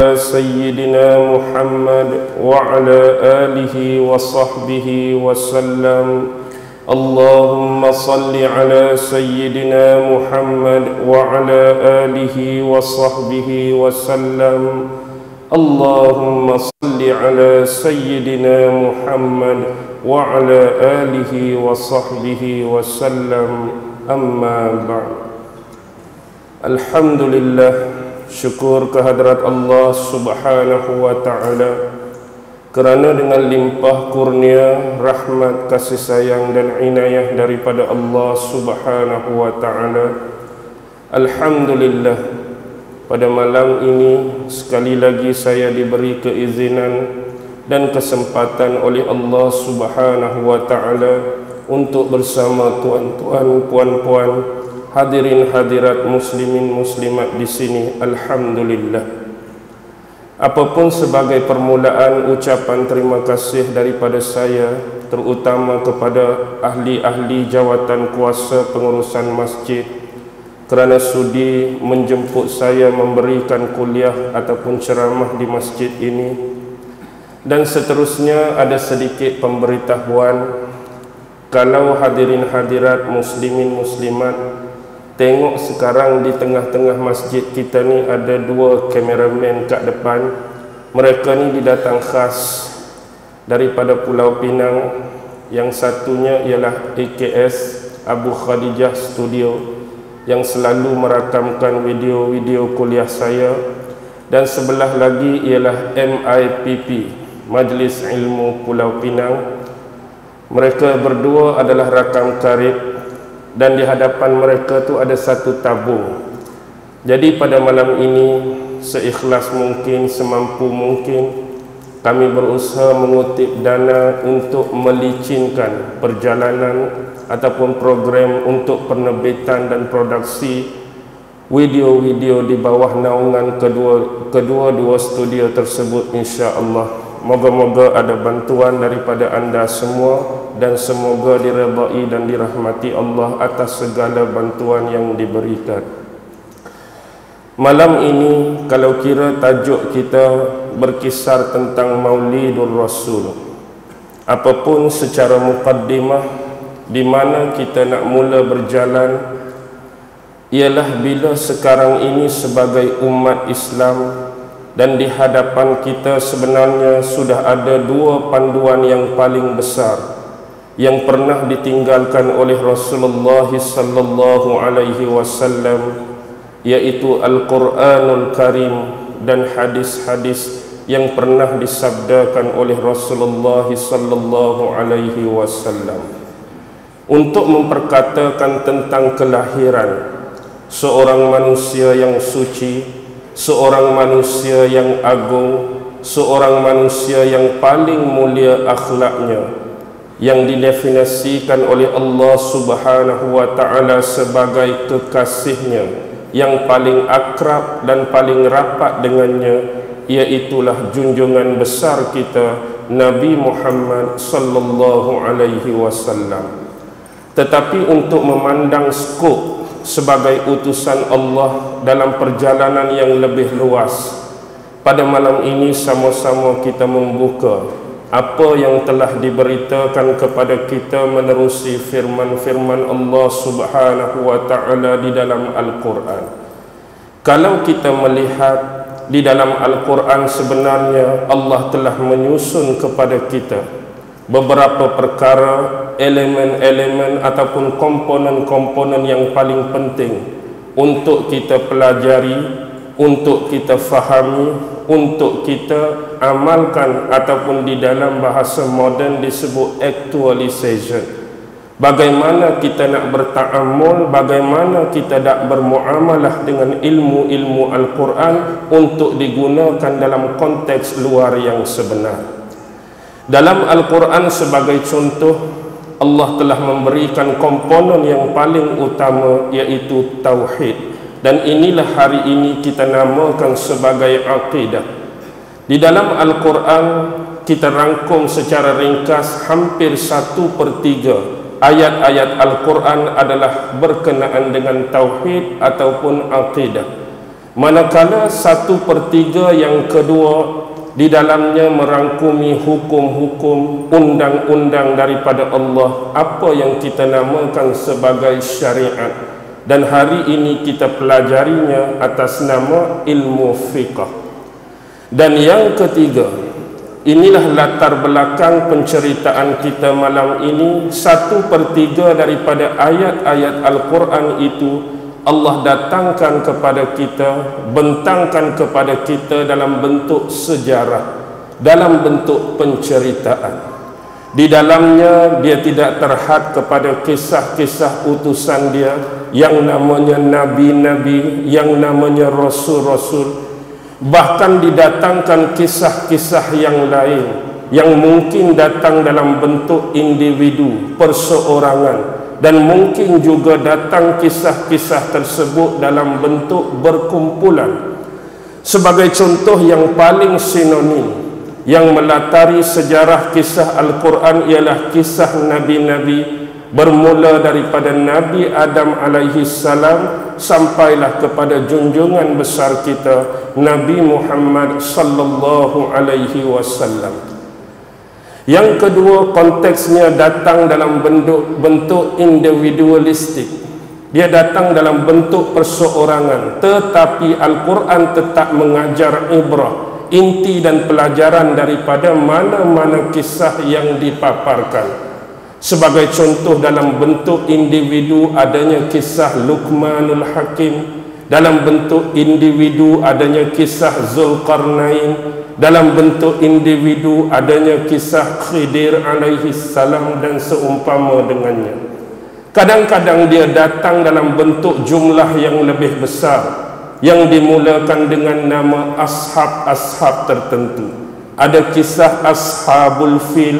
على سيدنا محمد وعلى آله وصحبه وسلم. اللهم صل على سيدنا محمد وعلى آله وصحبه وسلم. اللهم صل على سيدنا محمد وعلى آله وصحبه وسلم. أما بعد. Alhamdulillah, syukur kehadrat Allah subhanahu wa ta'ala, kerana dengan limpah kurnia, rahmat, kasih sayang dan inayah daripada Allah subhanahu wa ta'ala, alhamdulillah, pada malam ini sekali lagi saya diberi keizinan dan kesempatan oleh Allah subhanahu wa ta'ala untuk bersama tuan-tuan, puan-puan, hadirin hadirat muslimin muslimat di sini. Alhamdulillah. Apapun sebagai permulaan ucapan terima kasih daripada saya, terutama kepada ahli-ahli jawatan kuasa pengurusan masjid kerana sudi menjemput saya memberikan kuliah ataupun ceramah di masjid ini. Dan seterusnya ada sedikit pemberitahuan. Kalau hadirin hadirat muslimin muslimat tengok sekarang di tengah-tengah masjid kita ni ada dua kameraman kat depan. Mereka ni didatang khas daripada Pulau Pinang. Yang satunya ialah AKS Abu Khadijah Studio yang selalu merakamkan video-video kuliah saya. Dan sebelah lagi ialah MIPP, Majlis Ilmu Pulau Pinang. Mereka berdua adalah rakam karib dan di hadapan mereka tu ada satu tabung. Jadi pada malam ini seikhlas mungkin, semampu mungkin, kami berusaha mengutip dana untuk melicinkan perjalanan ataupun program untuk penerbitan dan produksi video-video di bawah naungan kedua studio tersebut, insya-Allah. Moga-moga ada bantuan daripada anda semua dan semoga diredai dan dirahmati Allah atas segala bantuan yang diberikan. Malam ini kalau kira tajuk kita berkisar tentang Maulidur Rasul, apapun secara mukaddimah di mana kita nak mula berjalan ialah bila sekarang ini sebagai umat Islam dan di hadapan kita sebenarnya sudah ada dua panduan yang paling besar yang pernah ditinggalkan oleh Rasulullah sallallahu alaihi wasallam, yaitu Al-Quranul Karim dan hadis-hadis yang pernah disabdakan oleh Rasulullah sallallahu alaihi wasallam untuk memperkatakan tentang kelahiran seorang manusia yang suci, seorang manusia yang agung, seorang manusia yang paling mulia akhlaknya, yang didefinisikan oleh Allah subhanahu wa ta'ala sebagai kekasihnya yang paling akrab dan paling rapat dengannya, iaitulah junjungan besar kita Nabi Muhammad sallallahu alaihi wasallam. Tetapi untuk memandang skop sebagai utusan Allah dalam perjalanan yang lebih luas, pada malam ini sama-sama kita membuka apa yang telah diberitakan kepada kita menerusi firman-firman Allah subhanahu wa ta'ala di dalam Al-Quran. Kalau kita melihat di dalam Al-Quran, sebenarnya Allah telah menyusun kepada kita beberapa perkara, elemen-elemen ataupun komponen-komponen yang paling penting untuk kita pelajari, untuk kita fahami, untuk kita amalkan, ataupun di dalam bahasa moden disebut actualization. Bagaimana kita nak berta'amul, bagaimana kita nak bermuamalah dengan ilmu-ilmu Al-Quran untuk digunakan dalam konteks luar yang sebenar. Dalam Al-Quran sebagai contoh, Allah telah memberikan komponen yang paling utama, iaitu tauhid. Dan inilah hari ini kita namakan sebagai aqidah. Di dalam Al-Quran kita rangkum secara ringkas hampir 1/3 ayat-ayat Al-Quran adalah berkenaan dengan tauhid ataupun aqidah. manakala 1/3 yang kedua di dalamnya merangkumi hukum-hukum undang-undang daripada Allah, apa yang kita namakan sebagai syariat, dan hari ini kita pelajarinya atas nama ilmu fiqh. Dan yang ketiga, inilah latar belakang penceritaan kita malam ini. 1/3 daripada ayat-ayat Al-Quran itu Allah datangkan kepada kita, bentangkan kepada kita dalam bentuk sejarah, dalam bentuk penceritaan. Di dalamnya dia tidak terhad kepada kisah-kisah utusan dia yang namanya nabi-nabi, yang namanya rasul-rasul. Bahkan didatangkan kisah-kisah yang lain yang mungkin datang dalam bentuk individu, perseorangan, dan mungkin juga datang kisah-kisah tersebut dalam bentuk berkumpulan. Sebagai contoh yang paling sinonim yang melatari sejarah kisah Al-Quran ialah kisah Nabi-Nabi, bermula daripada Nabi Adam alaihi salam sampailah kepada junjungan besar kita Nabi Muhammad sallallahu alaihi wasallam. Yang kedua, konteksnya datang dalam bentuk individualistik. Dia datang dalam bentuk perseorangan, tetapi Al-Quran tetap mengajar ibrah, inti dan pelajaran daripada mana-mana kisah yang dipaparkan. Sebagai contoh, dalam bentuk individu adanya kisah Luqmanul Hakim, dalam bentuk individu adanya kisah Zulkarnain, dalam bentuk individu adanya kisah Khidir alaihi salam dan seumpama dengannya. Kadang-kadang dia datang dalam bentuk jumlah yang lebih besar, yang dimulakan dengan nama ashab-ashab tertentu. Ada kisah Ashabul Fil,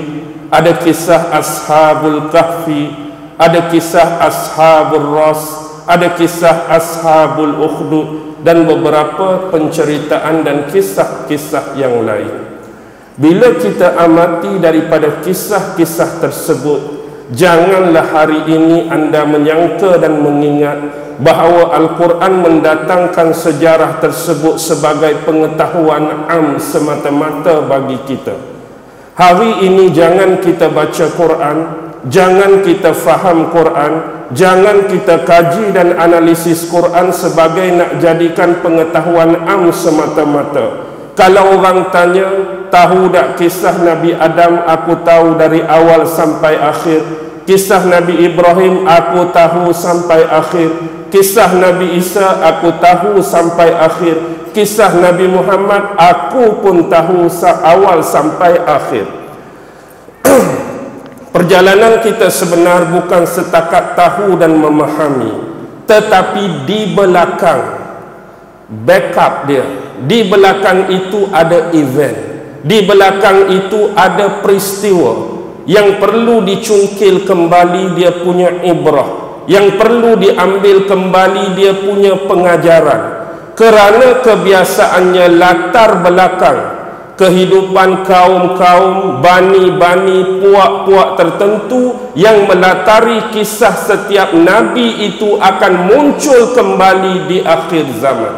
ada kisah Ashabul Kahfi, ada kisah Ashabul Ras, ada kisah Ashabul Ukhdud, dan beberapa penceritaan dan kisah-kisah yang lain. Bila kita amati daripada kisah-kisah tersebut, janganlah hari ini anda menyangka dan mengingat bahawa Al-Quran mendatangkan sejarah tersebut sebagai pengetahuan am semata-mata bagi kita. Hari ini jangan kita baca Quran, jangan kita faham Quran, jangan kita kaji dan analisis Quran sebagai nak jadikan pengetahuan am semata-mata. Kalau orang tanya, tahu tak kisah Nabi Adam? Aku tahu dari awal sampai akhir. Kisah Nabi Ibrahim aku tahu sampai akhir. Kisah Nabi Isa aku tahu sampai akhir. Kisah Nabi Muhammad aku pun tahu awal sampai akhir. Perjalanan kita sebenar bukan setakat tahu dan memahami, tetapi di belakang, backup dia, di belakang itu ada event, di belakang itu ada peristiwa yang perlu dicungkil kembali dia punya ibrah, yang perlu diambil kembali dia punya pengajaran, kerana kebiasaannya latar belakang kehidupan kaum-kaum, bani-bani, puak-puak tertentu yang melatari kisah setiap Nabi itu akan muncul kembali di akhir zaman.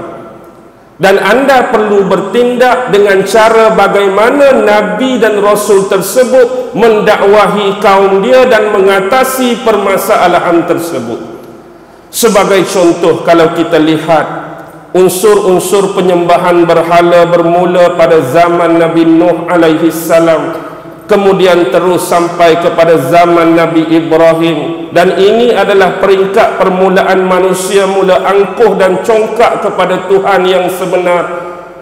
Dan anda perlu bertindak dengan cara bagaimana Nabi dan Rasul tersebut mendakwahi kaum dia dan mengatasi permasalahan tersebut. Sebagai contoh, kalau kita lihat unsur-unsur penyembahan berhala bermula pada zaman Nabi Nuh alaihi salam, kemudian terus sampai kepada zaman Nabi Ibrahim, dan ini adalah peringkat permulaan manusia mula angkuh dan congkak kepada Tuhan yang sebenar,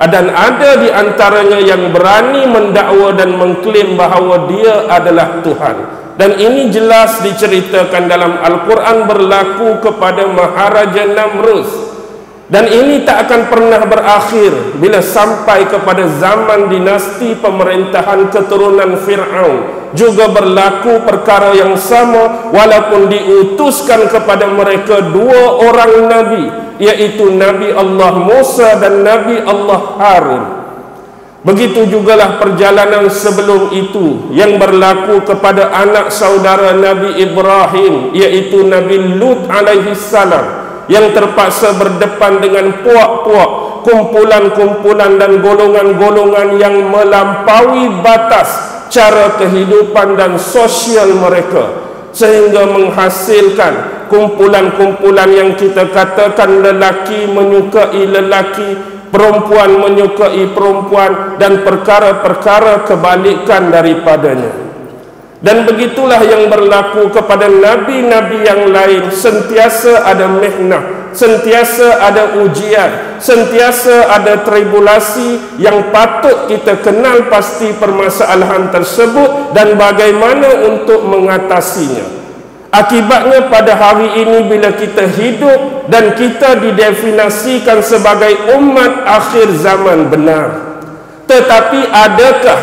dan ada di antaranya yang berani mendakwa dan mengklaim bahawa dia adalah Tuhan. Dan ini jelas diceritakan dalam Al-Quran berlaku kepada Maharaja Namrus. Dan ini tak akan pernah berakhir bila sampai kepada zaman dinasti pemerintahan keturunan Fir'aun. Juga berlaku perkara yang sama walaupun diutuskan kepada mereka 2 orang Nabi, iaitu Nabi Allah Musa dan Nabi Allah Harun. Begitu jugalah perjalanan sebelum itu yang berlaku kepada anak saudara Nabi Ibrahim, iaitu Nabi Lut alaihi salam, yang terpaksa berdepan dengan puak-puak kumpulan-kumpulan dan golongan-golongan yang melampaui batas cara kehidupan dan sosial mereka, sehingga menghasilkan kumpulan-kumpulan yang kita katakan lelaki menyukai lelaki, perempuan menyukai perempuan, dan perkara-perkara kebalikan daripadanya. Dan begitulah yang berlaku kepada nabi-nabi yang lain. Sentiasa ada mihnah, sentiasa ada ujian, sentiasa ada tribulasi yang patut kita kenal pasti permasalahan tersebut dan bagaimana untuk mengatasinya. Akibatnya pada hari ini bila kita hidup dan kita didefinisikan sebagai umat akhir zaman benar, tetapi adakah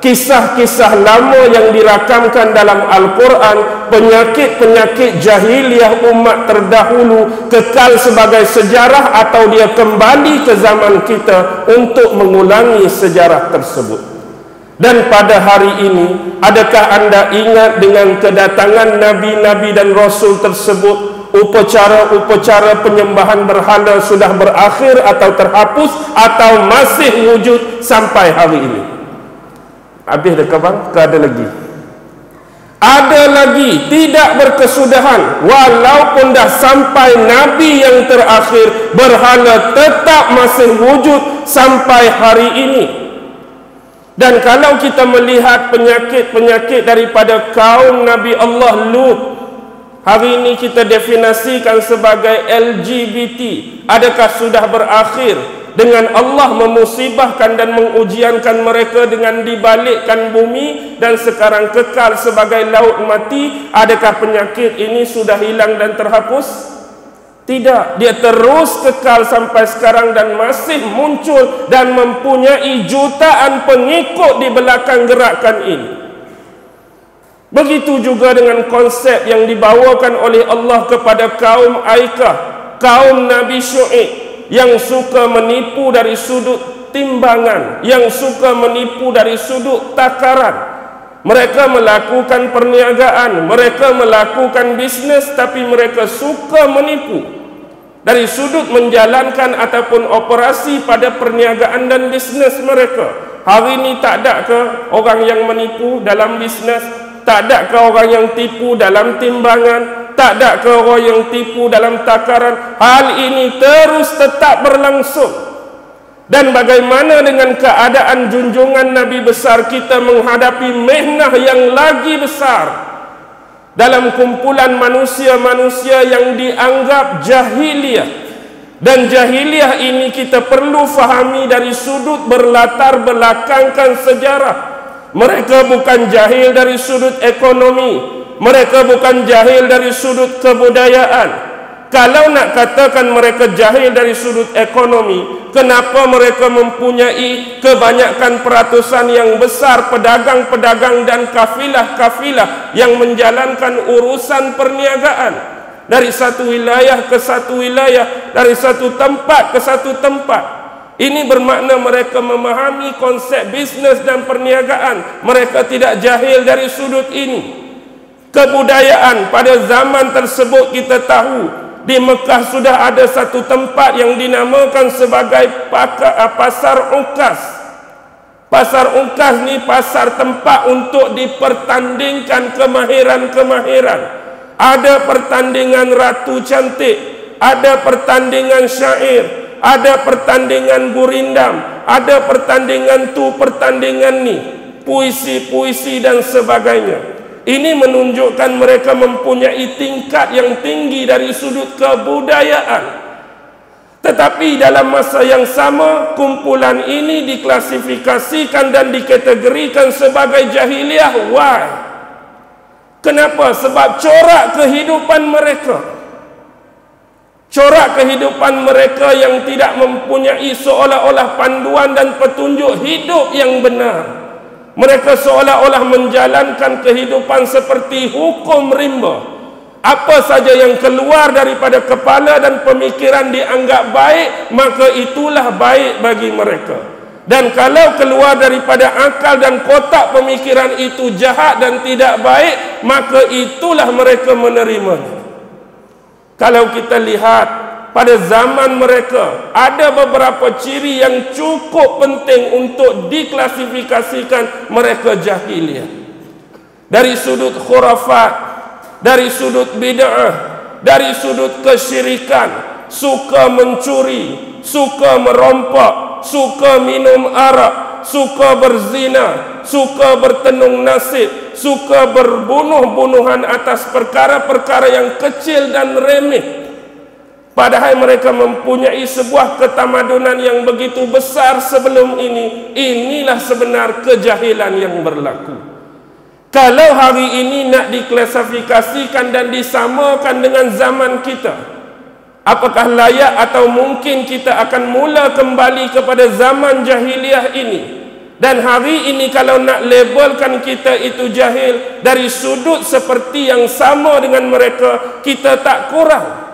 kisah-kisah lama yang dirakamkan dalam Al-Quran, penyakit-penyakit jahiliyah umat terdahulu kekal sebagai sejarah, atau dia kembali ke zaman kita untuk mengulangi sejarah tersebut? Dan pada hari ini, adakah anda ingat dengan kedatangan nabi-nabi dan rasul tersebut, upacara-upacara penyembahan berhala sudah berakhir atau terhapus, atau masih wujud sampai hari ini? Habis dah bang? Ke ada lagi? Ada lagi, tidak berkesudahan. Walaupun dah sampai nabi yang terakhir, berhala tetap masih wujud sampai hari ini. Dan kalau kita melihat penyakit-penyakit daripada kaum Nabi Allah Lut, hari ini kita definisikan sebagai LGBT, adakah sudah berakhir dengan Allah memusibahkan dan mengujiankan mereka dengan dibalikkan bumi dan sekarang kekal sebagai laut mati? Adakah penyakit ini sudah hilang dan terhapus? Tidak, dia terus kekal sampai sekarang dan masih muncul dan mempunyai jutaan pengikut di belakang gerakan ini. Begitu juga dengan konsep yang dibawakan oleh Allah kepada kaum Aikah, kaum Nabi Syuaib, yang suka menipu dari sudut timbangan, yang suka menipu dari sudut takaran. Mereka melakukan perniagaan, mereka melakukan bisnes, tapi mereka suka menipu dari sudut menjalankan ataupun operasi pada perniagaan dan bisnes mereka. Hari ini tak ada ke orang yang menipu dalam bisnes? Tak ada ke orang yang tipu dalam timbangan? Tak ada ke orang yang tipu dalam takaran? Hal ini terus tetap berlangsung. Dan bagaimana dengan keadaan junjungan Nabi besar kita menghadapi mihnah yang lagi besar dalam kumpulan manusia-manusia yang dianggap jahiliyah? Dan jahiliyah ini kita perlu fahami dari sudut berlatar belakangkan sejarah. Mereka bukan jahil dari sudut ekonomi, mereka bukan jahil dari sudut kebudayaan. Kalau nak katakan mereka jahil dari sudut ekonomi, kenapa mereka mempunyai kebanyakan peratusan yang besar pedagang-pedagang dan kafilah-kafilah yang menjalankan urusan perniagaan dari satu wilayah ke satu wilayah, dari satu tempat ke satu tempat? Ini bermakna mereka memahami konsep bisnes dan perniagaan. Mereka tidak jahil dari sudut ini. Kebudayaan pada zaman tersebut kita tahu, di Mekah sudah ada satu tempat yang dinamakan sebagai Pasar Ukas. Pasar Ukas ni pasar tempat untuk dipertandingkan kemahiran-kemahiran. Ada pertandingan ratu cantik, ada pertandingan syair, ada pertandingan gurindam, ada pertandingan tu, pertandingan ni, puisi-puisi dan sebagainya. Ini menunjukkan mereka mempunyai tingkat yang tinggi dari sudut kebudayaan. Tetapi dalam masa yang sama, kumpulan ini diklasifikasikan dan dikategorikan sebagai jahiliyah. Why? Kenapa? Sebab corak kehidupan mereka, corak kehidupan mereka yang tidak mempunyai seolah-olah panduan dan petunjuk hidup yang benar. Mereka seolah-olah menjalankan kehidupan seperti hukum rimba. Apa saja yang keluar daripada kepala dan pemikiran dianggap baik, maka itulah baik bagi mereka. Dan kalau keluar daripada akal dan kotak pemikiran itu jahat dan tidak baik, maka itulah mereka menerimanya. Kalau kita lihat pada zaman mereka ada beberapa ciri yang cukup penting untuk diklasifikasikan mereka jahiliyah. Dari sudut khurafat, dari sudut bid'ah, dari sudut kesyirikan, suka mencuri, suka merompak, suka minum arak, suka berzina, suka bertenung nasib, suka berbunuh-bunuhan atas perkara-perkara yang kecil dan remeh. Padahal mereka mempunyai sebuah ketamadunan yang begitu besar sebelum ini. Inilah sebenar kejahilan yang berlaku. Kalau hari ini nak diklasifikasikan dan disamakan dengan zaman kita, apakah layak atau mungkin kita akan mula kembali kepada zaman jahiliyah ini? Dan hari ini kalau nak labelkan kita itu jahil dari sudut seperti yang sama dengan mereka, kita tak kurang.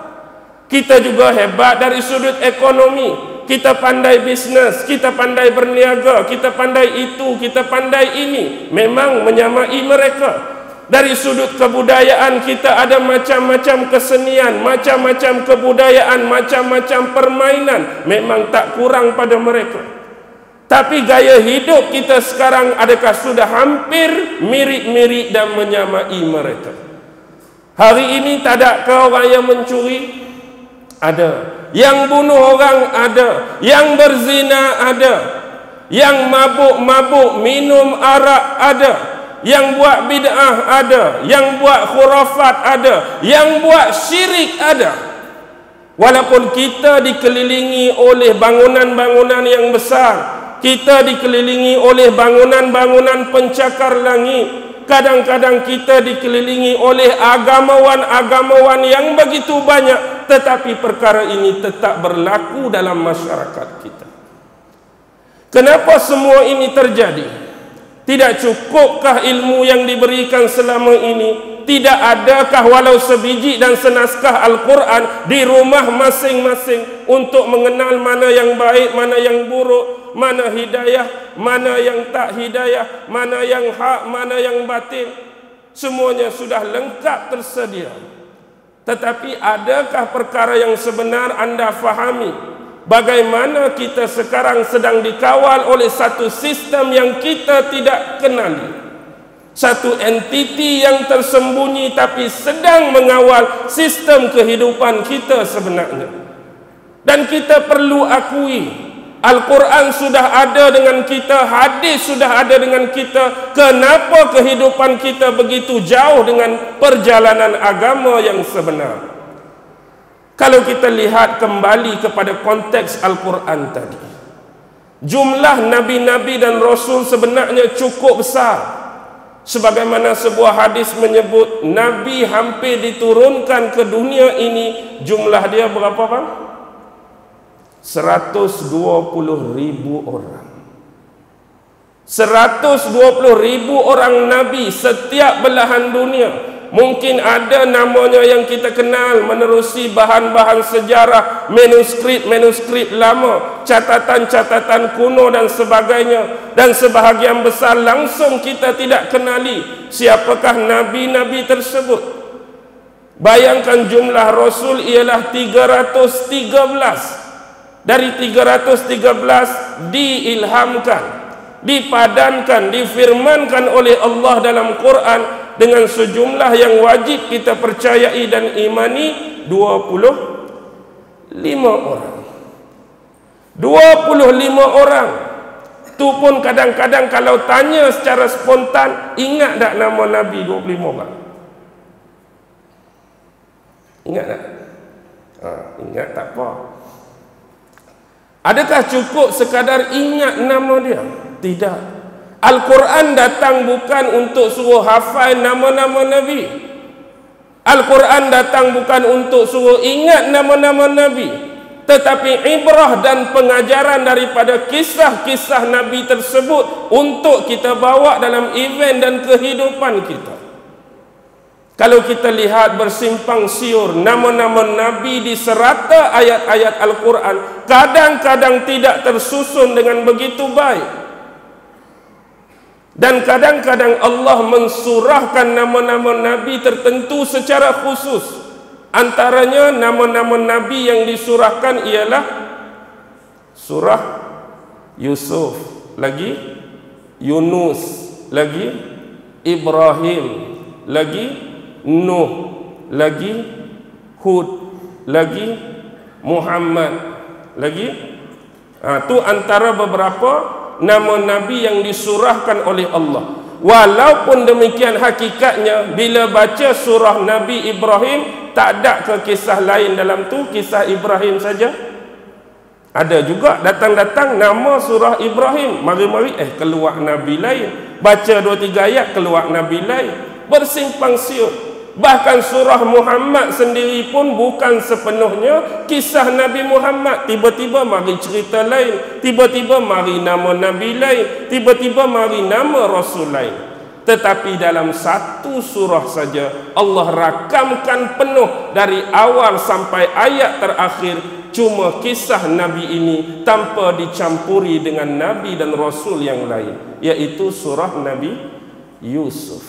Kita juga hebat dari sudut ekonomi. Kita pandai bisnes, kita pandai berniaga, kita pandai itu, kita pandai ini. Memang menyamai mereka. Dari sudut kebudayaan kita ada macam-macam kesenian, macam-macam kebudayaan, macam-macam permainan. Memang tak kurang pada mereka. Tapi gaya hidup kita sekarang adakah sudah hampir mirip-mirip dan menyamai mereka? Hari ini tak ada ke orang yang mencuri? Ada. Yang bunuh orang ada. Yang berzina ada. Yang mabuk-mabuk minum arak ada. Yang buat bid'ah ada. Yang buat khurafat ada. Yang buat syirik ada. Walaupun kita dikelilingi oleh bangunan-bangunan yang besar, kita dikelilingi oleh bangunan-bangunan pencakar langit, kadang-kadang kita dikelilingi oleh agamawan-agamawan yang begitu banyak, tetapi perkara ini tetap berlaku dalam masyarakat kita. Kenapa semua ini terjadi? Tidak cukupkah ilmu yang diberikan selama ini? Tidak adakah walau sebiji dan senaskah Al-Quran di rumah masing-masing untuk mengenal mana yang baik, mana yang buruk, mana hidayah, mana yang tak hidayah, mana yang hak, mana yang batil? Semuanya sudah lengkap tersedia. Tetapi adakah perkara yang sebenar anda fahami? Bagaimana kita sekarang sedang dikawal oleh satu sistem yang kita tidak kenali. Satu entiti yang tersembunyi tapi sedang mengawal sistem kehidupan kita sebenarnya. Dan kita perlu akui, Al-Quran sudah ada dengan kita, hadis sudah ada dengan kita. Kenapa kehidupan kita begitu jauh dengan perjalanan agama yang sebenar? Kalau kita lihat kembali kepada konteks Al-Quran tadi, jumlah Nabi-Nabi dan Rasul sebenarnya cukup besar. Sebagaimana sebuah hadis menyebut, Nabi hampir diturunkan ke dunia ini, jumlah dia berapa bang? 120.000 orang. 120.000 orang Nabi setiap belahan dunia. Mungkin ada namanya yang kita kenal menerusi bahan-bahan sejarah, manuskrip lama, catatan-catatan kuno dan sebagainya. Dan sebahagian besar langsung kita tidak kenali siapakah nabi-nabi tersebut. Bayangkan jumlah Rasul ialah 313. Dari 313 diilhamkan, dipadankan, difirmankan oleh Allah dalam Quran dengan sejumlah yang wajib kita percayai dan imani, 25 orang. 25 orang. Itu pun kadang-kadang kalau tanya secara spontan, ingat tak nama Nabi 25 orang? Ingat tak? Ingat tak apa. Adakah cukup sekadar ingat nama dia? Tidak. Al-Quran datang bukan untuk suruh hafal nama-nama Nabi. Al-Quran datang bukan untuk suruh ingat nama-nama Nabi, tetapi ibrah dan pengajaran daripada kisah-kisah Nabi tersebut untuk kita bawa dalam event dan kehidupan kita. Kalau kita lihat bersimpang siur nama-nama Nabi di serata ayat-ayat Al-Quran, kadang-kadang tidak tersusun dengan begitu baik. Dan kadang-kadang Allah mensurahkan nama-nama Nabi tertentu secara khusus. Antaranya nama-nama Nabi yang disurahkan ialah surah Yusuf, lagi Yunus, lagi Ibrahim, lagi Nuh, lagi Hud, lagi Muhammad, lagi tu antara beberapa nama Nabi yang disurahkan oleh Allah. Walaupun demikian, hakikatnya bila baca surah Nabi Ibrahim, tak ada ke kisah lain dalam tu, kisah Ibrahim saja. Ada juga datang-datang nama surah Ibrahim, mari-mari keluar Nabi lain, baca 2-3 ayat keluar Nabi lain, bersimpang siur. Bahkan surah Muhammad sendiri pun bukan sepenuhnya kisah Nabi Muhammad. Tiba-tiba mari cerita lain, tiba-tiba mari nama Nabi lain, tiba-tiba mari nama Rasul lain. Tetapi dalam satu surah saja Allah rakamkan penuh dari awal sampai ayat terakhir cuma kisah Nabi ini tanpa dicampuri dengan Nabi dan Rasul yang lain, yaitu surah Nabi Yusuf.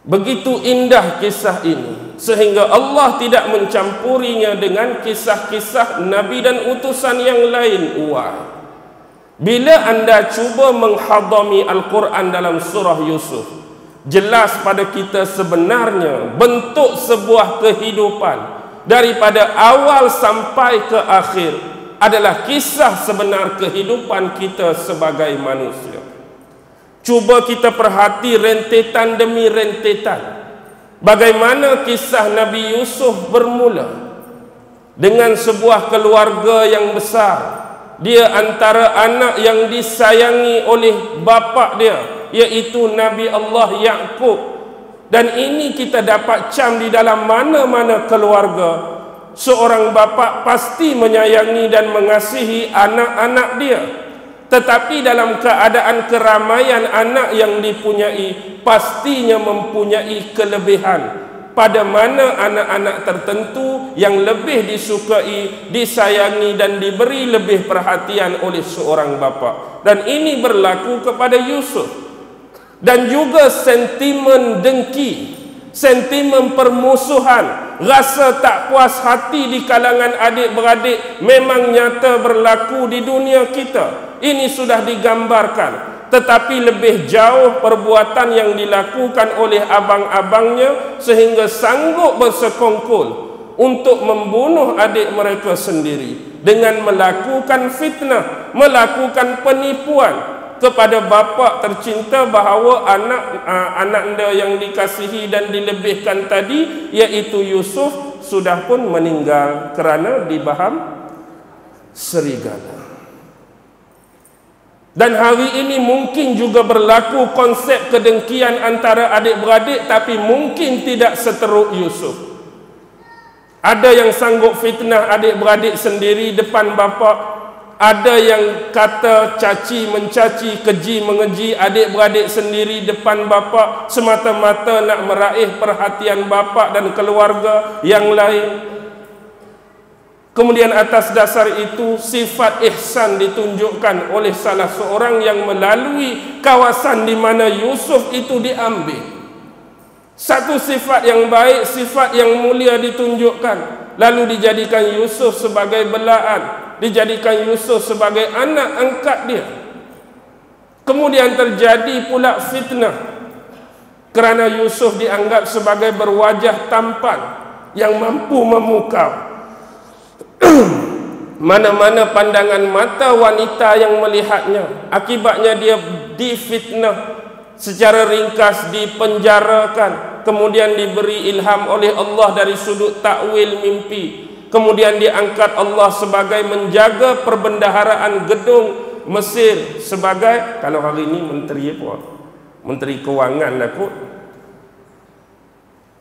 Begitu indah kisah ini sehingga Allah tidak mencampurinya dengan kisah-kisah Nabi dan utusan yang lain. Bila anda cuba menghadami Al-Quran dalam surah Yusuf, jelas pada kita sebenarnya bentuk sebuah kehidupan daripada awal sampai ke akhir adalah kisah sebenar kehidupan kita sebagai manusia. Cuba kita perhati rentetan demi rentetan. Bagaimana kisah Nabi Yusuf bermula dengan sebuah keluarga yang besar. Dia antara anak yang disayangi oleh bapa dia, iaitu Nabi Allah Yaqub. Dan ini kita dapat cam di dalam mana-mana keluarga. Seorang bapa pasti menyayangi dan mengasihi anak-anak dia. Tetapi dalam keadaan keramaian anak yang dipunyai, pastinya mempunyai kelebihan. Pada mana anak-anak tertentu yang lebih disukai, disayangi dan diberi lebih perhatian oleh seorang bapa. Dan ini berlaku kepada Yusuf. Dan juga sentimen dengki, sentimen permusuhan, rasa tak puas hati di kalangan adik-beradik memang nyata berlaku di dunia kita. Ini sudah digambarkan. Tetapi lebih jauh perbuatan yang dilakukan oleh abang-abangnya sehingga sanggup bersekongkol untuk membunuh adik mereka sendiri dengan melakukan fitnah, melakukan penipuan kepada bapa tercinta bahawa anak anda yang dikasihi dan dilebihkan tadi, iaitu Yusuf, sudah pun meninggal kerana dibaham serigala. Dan hari ini mungkin juga berlaku konsep kedengkian antara adik-beradik, tapi mungkin tidak seteruk Yusuf. Ada yang sanggup fitnah adik-beradik sendiri depan bapa. Ada yang kata caci mencaci, keji mengeji adik-beradik sendiri depan bapa, semata-mata nak meraih perhatian bapa dan keluarga yang lain. Kemudian atas dasar itu sifat ihsan ditunjukkan oleh salah seorang yang melalui kawasan di mana Yusuf itu diambil. Satu sifat yang baik, sifat yang mulia ditunjukkan. Lalu dijadikan Yusuf sebagai belaan, dijadikan Yusuf sebagai anak angkat dia. Kemudian terjadi pula fitnah kerana Yusuf dianggap sebagai berwajah tampan yang mampu memukau mana-mana pandangan mata wanita yang melihatnya. Akibatnya dia difitnah, secara ringkas dipenjarakan, kemudian diberi ilham oleh Allah dari sudut takwil mimpi, kemudian diangkat Allah sebagai menjaga perbendaharaan gedung Mesir, sebagai, kalau hari ini menteri apa? Menteri Kewangan lah kot.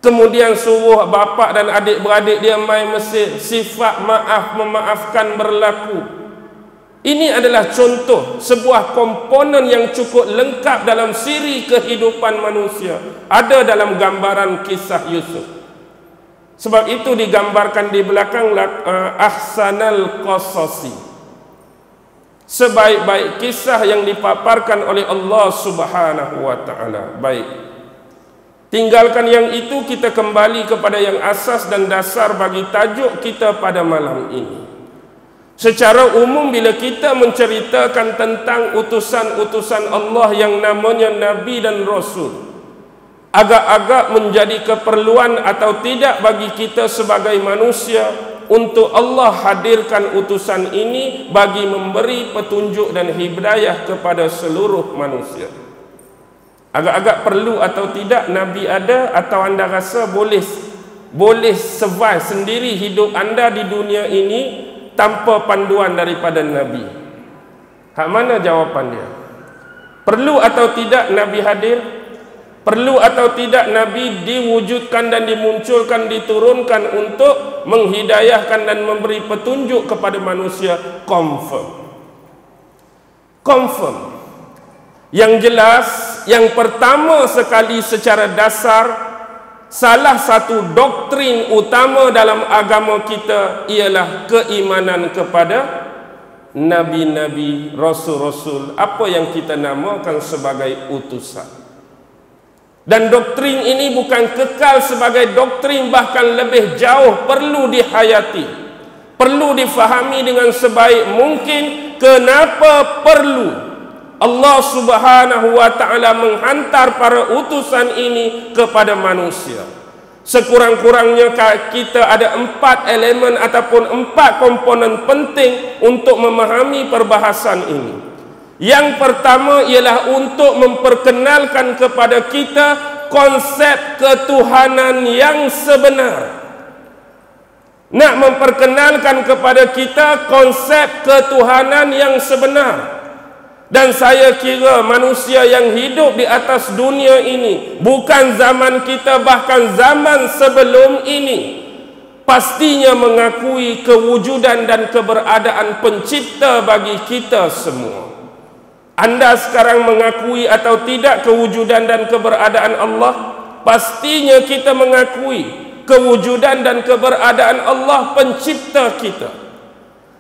Kemudian suruh bapa dan adik-beradik dia mai Mesir. Sifat maaf memaafkan berlaku. Ini adalah contoh sebuah komponen yang cukup lengkap dalam siri kehidupan manusia. Ada dalam gambaran kisah Yusuf. Sebab itu digambarkan di belakang ahsanal qasasi, sebaik-baik kisah yang dipaparkan oleh Allah Subhanahu wa taala. Baik. Tinggalkan yang itu, kita kembali kepada yang asas dan dasar bagi tajuk kita pada malam ini. Secara umum bila kita menceritakan tentang utusan-utusan Allah yang namanya Nabi dan Rasul, agak-agak menjadi keperluan atau tidak bagi kita sebagai manusia untuk Allah hadirkan utusan ini bagi memberi petunjuk dan hidayah kepada seluruh manusia. Agak-agak perlu atau tidak Nabi ada, atau anda rasa boleh survive sendiri hidup anda di dunia ini tanpa panduan daripada Nabi? Hak mana jawapan dia? Perlu atau tidak Nabi hadir? Perlu atau tidak Nabi diwujudkan dan dimunculkan, diturunkan untuk menghidayahkan dan memberi petunjuk kepada manusia? Confirm. Yang jelas, yang pertama sekali secara dasar, salah satu doktrin utama dalam agama kita ialah keimanan kepada nabi-nabi, rasul-rasul, apa yang kita namakan sebagai utusan. Dan doktrin ini bukan kekal sebagai doktrin, bahkan lebih jauh perlu dihayati, perlu difahami dengan sebaik mungkin. Kenapa perlu Allah Subhanahu wa ta'ala menghantar para utusan ini kepada manusia? Sekurang-kurangnya kita ada 4 elemen ataupun 4 komponen penting untuk memahami perbahasan ini. Yang pertama ialah untuk memperkenalkan kepada kita konsep ketuhanan yang sebenar. Nak memperkenalkan kepada kita konsep ketuhanan yang sebenar. Dan saya kira manusia yang hidup di atas dunia ini, bukan zaman kita, bahkan zaman sebelum ini, pastinya mengakui kewujudan dan keberadaan pencipta bagi kita semua. Anda sekarang mengakui atau tidak kewujudan dan keberadaan Allah? Pastinya kita mengakui kewujudan dan keberadaan Allah pencipta kita.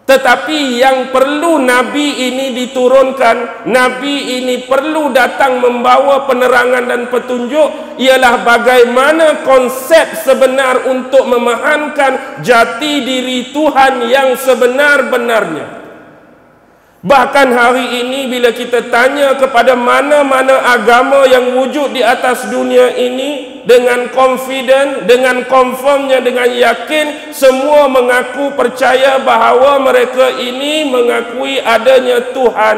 Tetapi yang perlu Nabi ini diturunkan, Nabi ini perlu datang membawa penerangan dan petunjuk, ialah bagaimana konsep sebenar untuk memahamkan jati diri Tuhan yang sebenar-benarnya. Bahkan hari ini bila kita tanya kepada mana-mana agama yang wujud di atas dunia ini, dengan confident, dengan confirmnya, dengan yakin, semua mengaku percaya bahawa mereka ini mengakui adanya Tuhan,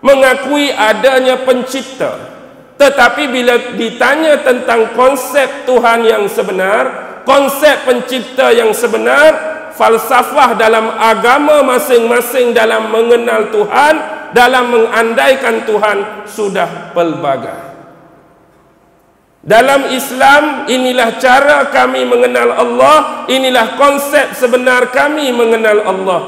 mengakui adanya pencipta. Tetapi bila ditanya tentang konsep Tuhan yang sebenar, konsep pencipta yang sebenar, falsafah dalam agama masing-masing dalam mengenal Tuhan, dalam mengandaikan Tuhan sudah pelbagai. Dalam Islam, inilah cara kami mengenal Allah, inilah konsep sebenar kami mengenal Allah.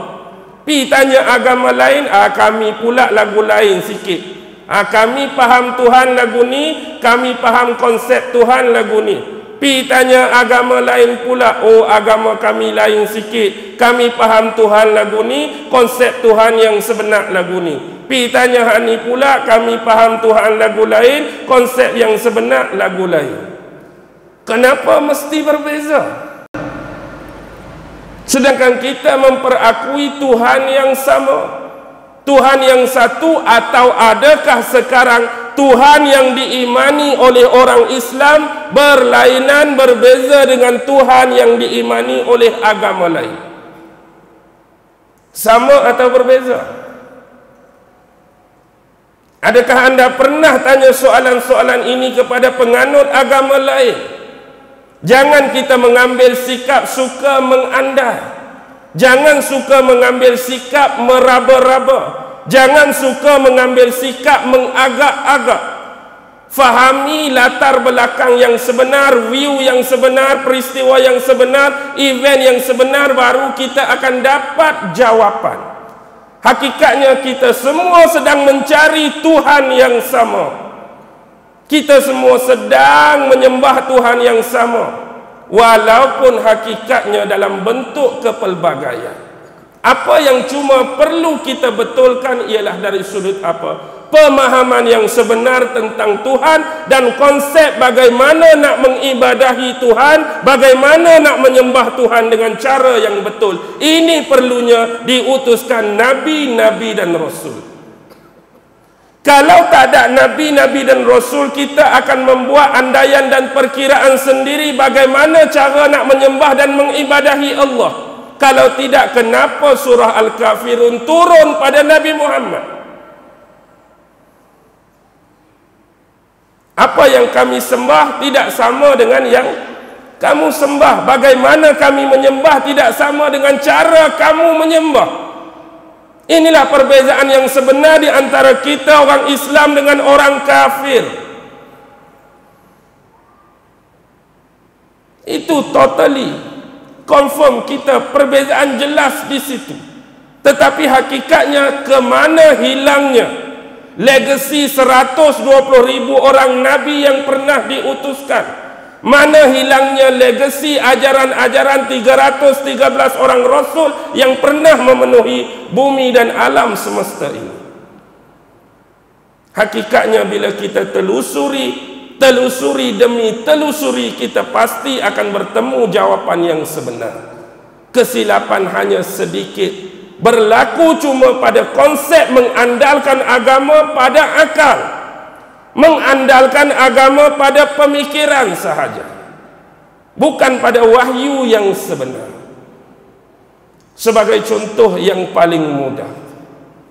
Pi tanya agama lain, kami pula lagu lain sikit. Kami faham Tuhan lagu ni, kami faham konsep Tuhan lagu ni. Pi tanya agama lain pula, agama kami lain sikit, kami faham Tuhan lagu ni, konsep Tuhan yang sebenar lagu ni. Pi tanya hani pula, kami faham Tuhan lagu lain, konsep yang sebenar lagu lain. Kenapa mesti berbeza? Sedangkan kita memperakui Tuhan yang sama, Tuhan yang satu. Atau adakah sekarang Tuhan yang diimani oleh orang Islam berlainan, berbeza dengan Tuhan yang diimani oleh agama lain? Sama atau berbeza? Adakah anda pernah tanya soalan-soalan ini kepada penganut agama lain? Jangan kita mengambil sikap suka mengandai. Jangan suka mengambil sikap meraba-raba. Jangan suka mengambil sikap mengagak-agak. Fahami latar belakang yang sebenar, view yang sebenar, peristiwa yang sebenar, event yang sebenar, baru kita akan dapat jawapan. Hakikatnya kita semua sedang mencari Tuhan yang sama. Kita semua sedang menyembah Tuhan yang sama, walaupun hakikatnya dalam bentuk kepelbagaian. Apa yang cuma perlu kita betulkan ialah dari sudut apa? pemahaman yang sebenar tentang Tuhan dan konsep bagaimana nak mengibadahi Tuhan, bagaimana nak menyembah Tuhan dengan cara yang betul. Ini perlunya diutuskan Nabi-Nabi dan Rasul. Kalau tak ada Nabi-Nabi dan Rasul, kita akan membuat andaian dan perkiraan sendiri bagaimana cara nak menyembah dan mengibadahi Allah. Kalau tidak, kenapa surah Al-Kafirun turun pada Nabi Muhammad? Apa yang kami sembah tidak sama dengan yang kamu sembah. Bagaimana kami menyembah tidak sama dengan cara kamu menyembah. Inilah perbezaan yang sebenar di antara kita orang Islam dengan orang kafir. Itu totally confirm, kita perbezaan jelas di situ. Tetapi hakikatnya kemana hilangnya legasi 120.000 orang Nabi yang pernah diutuskan? Mana hilangnya legasi ajaran-ajaran 313 orang Rasul yang pernah memenuhi bumi dan alam semesta ini? Hakikatnya bila kita telusuri demi telusuri, kita pasti akan bertemu jawapan yang sebenar. Kesilapan hanya sedikit, berlaku cuma pada konsep mengandalkan agama pada akal, mengandalkan agama pada pemikiran sahaja, bukan pada wahyu yang sebenar. Sebagai contoh yang paling mudah,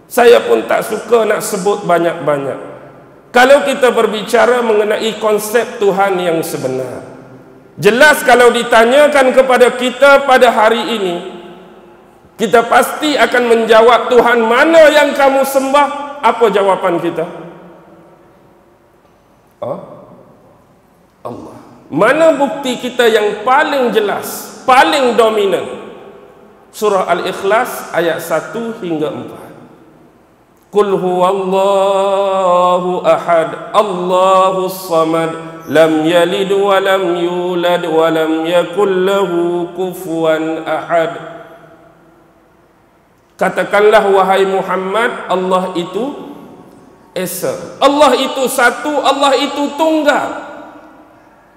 saya pun tak suka nak sebut banyak-banyak. Kalau kita berbicara mengenai konsep Tuhan yang sebenar, jelas kalau ditanyakan kepada kita pada hari ini, kita pasti akan menjawab, Tuhan mana yang kamu sembah? Apa jawapan kita? Allah. Mana bukti kita yang paling jelas, paling dominan? Surah Al-Ikhlas ayat 1 hingga 4. Qul huwallahu ahad, Allahus samad, lam yalid wa lam yulad wa lam yakul lahu kufuwan ahad. Katakanlah wahai Muhammad, Allah itu Esa, Allah itu satu, Allah itu tunggal.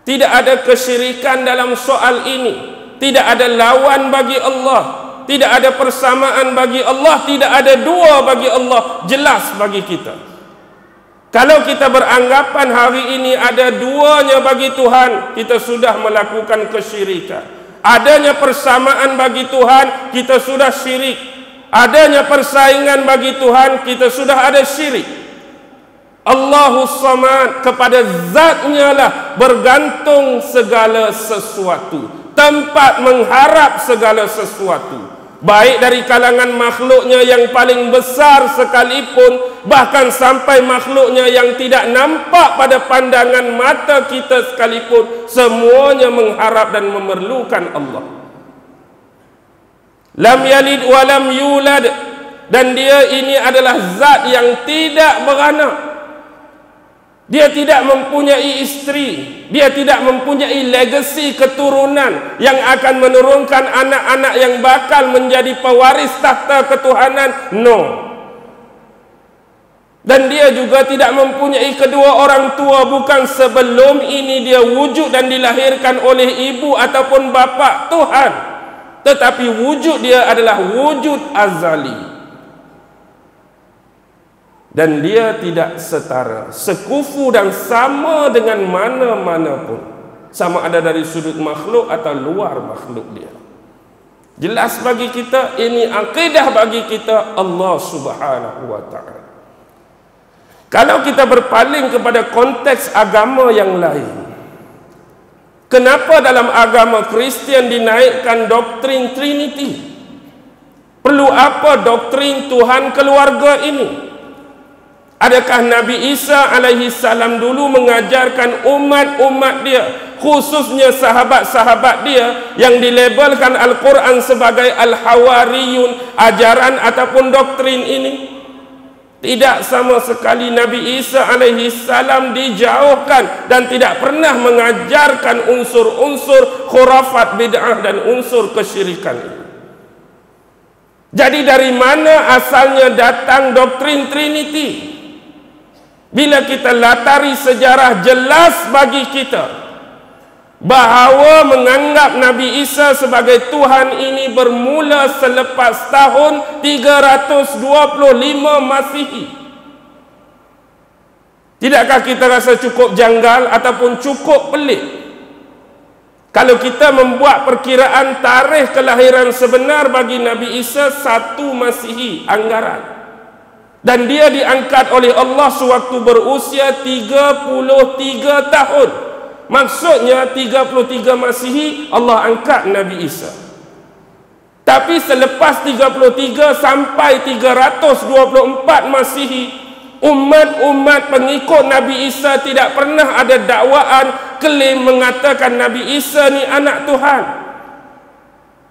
Tidak ada kesyirikan dalam soal ini. Tidak ada lawan bagi Allah, tidak ada persamaan bagi Allah, tidak ada dua bagi Allah. Jelas bagi kita. Kalau kita beranggapan hari ini ada duanya bagi Tuhan, kita sudah melakukan kesyirikan. Adanya persamaan bagi Tuhan, kita sudah syirik. Adanya persaingan bagi Tuhan, kita sudah ada syirik. Allahus Samad, kepada zatnya lah bergantung segala sesuatu, tempat mengharap segala sesuatu, baik dari kalangan makhluknya yang paling besar sekalipun, bahkan sampai makhluknya yang tidak nampak pada pandangan mata kita sekalipun, semuanya mengharap dan memerlukan Allah. Lam yalid wa lam yulad, dan dia ini adalah zat yang tidak beranak. Dia tidak mempunyai isteri, dia tidak mempunyai legasi keturunan yang akan menurunkan anak-anak yang bakal menjadi pewaris tahta ketuhanan. No. Dan dia juga tidak mempunyai kedua orang tua, bukan sebelum ini dia wujud dan dilahirkan oleh ibu ataupun bapa Tuhan, tetapi wujud dia adalah wujud azali. Dan dia tidak setara, sekufu dan sama dengan mana-mana pun, sama ada dari sudut makhluk atau luar makhluk dia. Jelas bagi kita, ini akidah bagi kita Allah Subhanahu wa ta'ala. Kalau kita berpaling kepada konteks agama yang lain, kenapa dalam agama Kristian dinaikkan doktrin Trinity? Perlu apa doktrin Tuhan keluarga ini? Adakah Nabi Isa alaihi salam dulu mengajarkan umat-umat dia, khususnya sahabat-sahabat dia yang dilabelkan Al-Quran sebagai Al-Hawariyun, ajaran ataupun doktrin ini? Tidak sama sekali. Nabi Isa alaihi salam dijauhkan dan tidak pernah mengajarkan unsur-unsur khurafat, bid'ah dan unsur kesyirikan ini. Jadi dari mana asalnya datang doktrin Trinity? Bila kita latari sejarah, jelas bagi kita bahawa menganggap Nabi Isa sebagai Tuhan ini bermula selepas tahun 325 Masihi. Tidakkah kita rasa cukup janggal ataupun cukup pelik kalau kita membuat perkiraan tarikh kelahiran sebenar bagi Nabi Isa 1 Masihi anggaran, dan dia diangkat oleh Allah sewaktu berusia 33 tahun. Maksudnya 33 Masihi Allah angkat Nabi Isa. Tapi selepas 33 sampai 324 Masihi, umat-umat pengikut Nabi Isa tidak pernah ada dakwaan klaim mengatakan Nabi Isa ni anak Tuhan.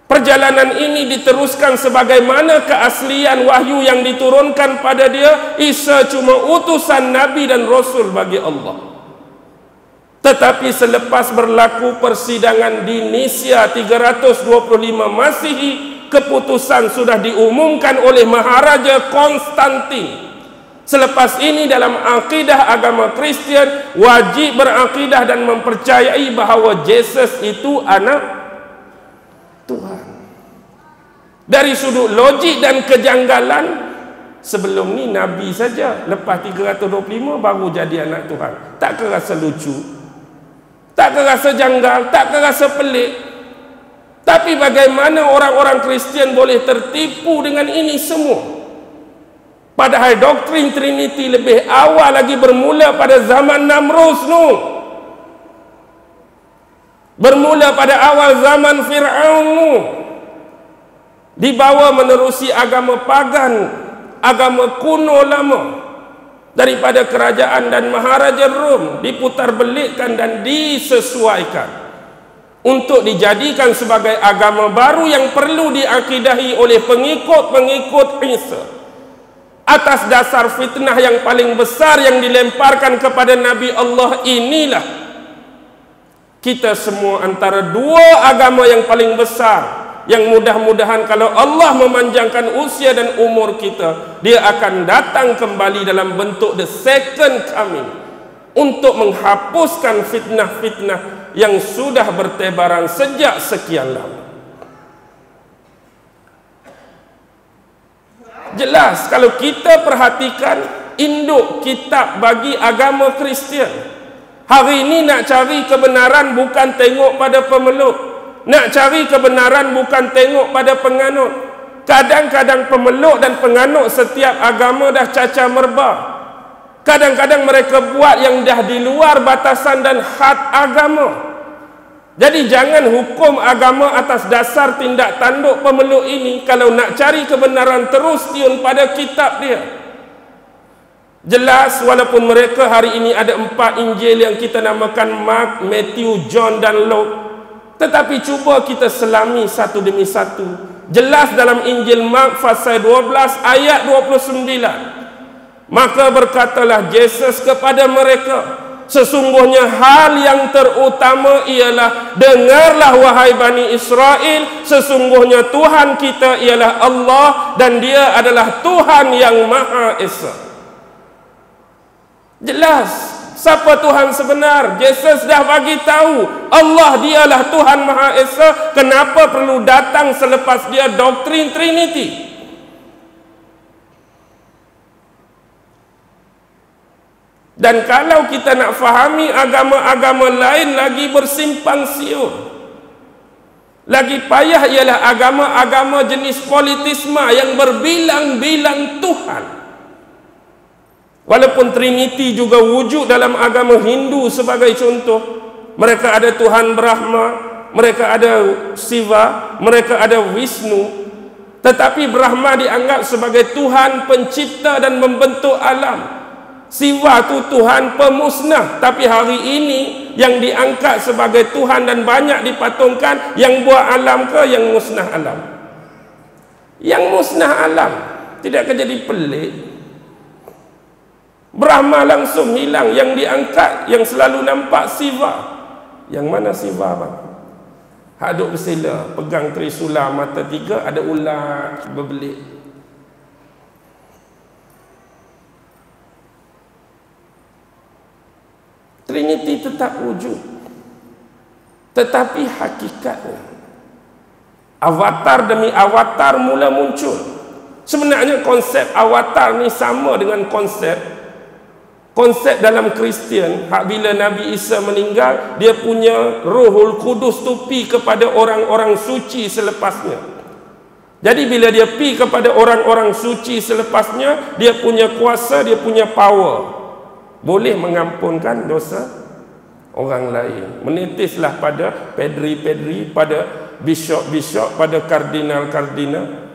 Perjalanan ini diteruskan sebagaimana keaslian wahyu yang diturunkan pada dia. Isa cuma utusan Nabi dan Rasul bagi Allah. Tetapi selepas berlaku persidangan di Nisia 325 Masihi, keputusan sudah diumumkan oleh Maharaja Konstantin. Selepas ini dalam akidah agama Kristian wajib berakidah dan mempercayai bahawa Yesus itu anak Tuhan. Dari sudut logik dan kejanggalan, sebelum ni Nabi saja, lepas 325 baru jadi anak Tuhan. Tak rasa lucu, tak rasa janggal, tak rasa pelik. Tapi bagaimana orang-orang Kristian boleh tertipu dengan ini semua? Padahal doktrin Trinity lebih awal lagi bermula pada zaman Namrus Nuh. Bermula pada awal zaman Fir'aun Nuh. Dibawa menerusi agama pagan, agama kuno lama daripada kerajaan dan Maharaja Rom, diputar belikkan dan disesuaikan untuk dijadikan sebagai agama baru yang perlu diakidahi oleh pengikut-pengikut Isa. Atas dasar fitnah yang paling besar yang dilemparkan kepada Nabi Allah inilah kita semua antara dua agama yang paling besar, yang mudah-mudahan kalau Allah memanjangkan usia dan umur kita, dia akan datang kembali dalam bentuk the second coming untuk menghapuskan fitnah-fitnah yang sudah bertebaran sejak sekian lama. Jelas kalau kita perhatikan induk kitab bagi agama Kristian hari ini, nak cari kebenaran bukan tengok pada pemeluk, nak cari kebenaran bukan tengok pada penganut. Kadang-kadang pemeluk dan penganut setiap agama dah caca merba. Kadang-kadang mereka buat yang dah di luar batasan dan had agama. Jadi jangan hukum agama atas dasar tindak tanduk pemeluk ini. Kalau nak cari kebenaran terus tiun pada kitab dia. Jelas walaupun mereka hari ini ada 4 Injil yang kita namakan Mark, Matthew, John dan Luke, tetapi cuba kita selami satu demi satu. Jelas dalam Injil Mark pasal 12 ayat 29. Maka berkatalah Yesus kepada mereka, sesungguhnya hal yang terutama ialah, dengarlah wahai Bani Israel, sesungguhnya Tuhan kita ialah Allah dan dia adalah Tuhan yang Maha Esa. Jelas siapa Tuhan sebenar. Yesus dah bagi tahu Allah dialah Tuhan Maha Esa. Kenapa perlu datang selepas dia doktrin Trinity? Dan kalau kita nak fahami agama-agama lain lagi bersimpang siur, lagi payah ialah agama-agama jenis politisme yang berbilang-bilang Tuhan. Walaupun Trinity juga wujud dalam agama Hindu sebagai contoh. Mereka ada Tuhan Brahma, mereka ada Shiva, mereka ada Vishnu. Tetapi Brahma dianggap sebagai Tuhan pencipta dan membentuk alam. Siva tu Tuhan pemusnah. Tapi hari ini yang diangkat sebagai Tuhan dan banyak dipatungkan, yang buat alam ke yang musnah alam? Yang musnah alam. Tidakkah jadi pelik? Brahma langsung hilang, yang diangkat, yang selalu nampak Siva. Yang mana Siva bang? Haduk bersila, pegang trisula, mata 3, ada ular berbelik. Trinity tetap wujud, tetapi hakikatnya avatar demi avatar mula muncul. Sebenarnya konsep avatar ni sama dengan konsep dalam Kristian. Bila Nabi Isa meninggal, dia punya Rohul Kudus tu pi kepada orang-orang suci selepasnya. Jadi bila dia pi kepada orang-orang suci selepasnya, dia punya kuasa, dia punya power, boleh mengampunkan dosa orang lain. Menitislah pada pedri-pedri, pada bishop-bishop, pada kardinal-kardinal.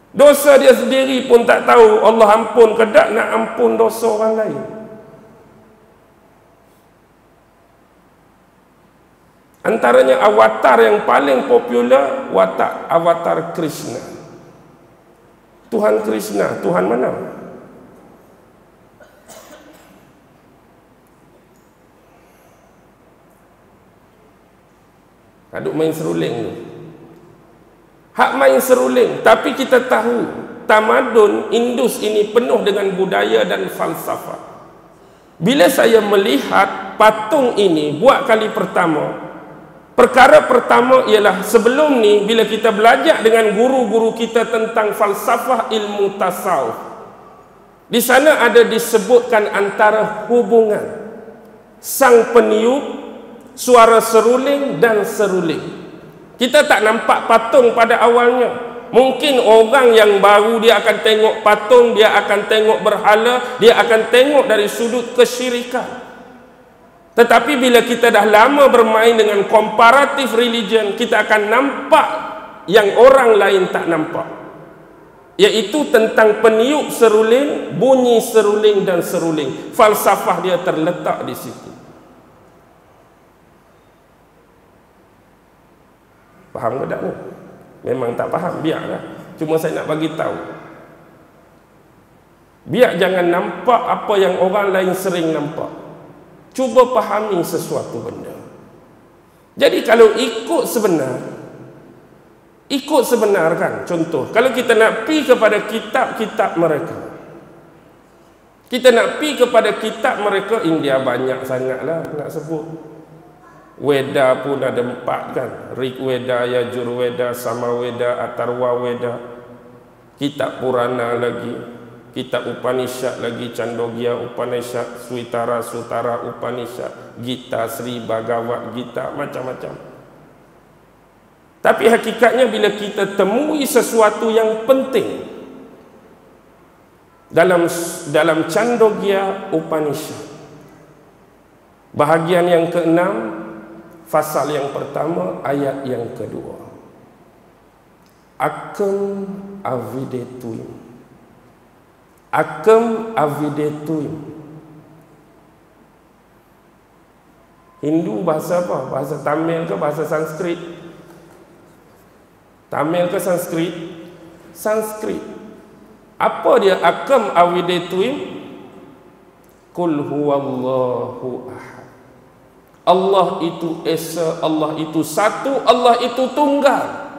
Dosa dia sendiri pun tak tahu Allah ampun ke tak nak ampun dosa orang lain. Antaranya avatar yang paling popular, avatar Krishna. Tuhan Krishna, Tuhan mana? Aduk main seruling tu. Hak main seruling, tapi kita tahu tamadun Indus ini penuh dengan budaya dan falsafah. Bila saya melihat patung ini buat kali pertama, perkara pertama ialah sebelum ni bila kita belajar dengan guru-guru kita tentang falsafah ilmu tasawuf, di sana ada disebutkan antara hubungan sang peniup, suara seruling dan seruling. Kita tak nampak patung pada awalnya. Mungkin orang yang baru dia akan tengok patung, dia akan tengok berhala, dia akan tengok dari sudut kesyirikan. Tetapi bila kita dah lama bermain dengan comparative religion, kita akan nampak yang orang lain tak nampak, iaitu tentang peniup seruling, bunyi seruling dan seruling. Falsafah dia terletak di situ. Faham ke tak ni? Memang tak faham, biarlah. Cuma saya nak bagi tahu. Biar jangan nampak apa yang orang lain sering nampak. Cuba fahami sesuatu benda. Jadi kalau ikut sebenar kan, contoh, kalau kita nak pergi kepada kitab-kitab mereka, kita nak pergi kepada kitab mereka, India banyak sangatlah nak sebut. Weda pun ada 4 kan, Rig Weda, Yajur Weda, Sama Weda, Atharva Weda, kitab Purana lagi, kitab Upanishad lagi, Chandogya Upanishad, Suitara Sutara Upanishad, Gita, Sri Bhagavad Gita, macam-macam. Tapi hakikatnya bila kita temui sesuatu yang penting dalam Chandogya Upanishad, bahagian yang ke-6, fasal yang pertama, ayat yang kedua, Akam avidetuim. Akam avidetuim. Hindu bahasa apa? Bahasa Tamil ke bahasa Sanskrit? Tamil ke Sanskrit? Sanskrit. Apa dia akam avidetuim? Qul huwallahu ahad. Allah itu esa, Allah itu satu, Allah itu tunggal.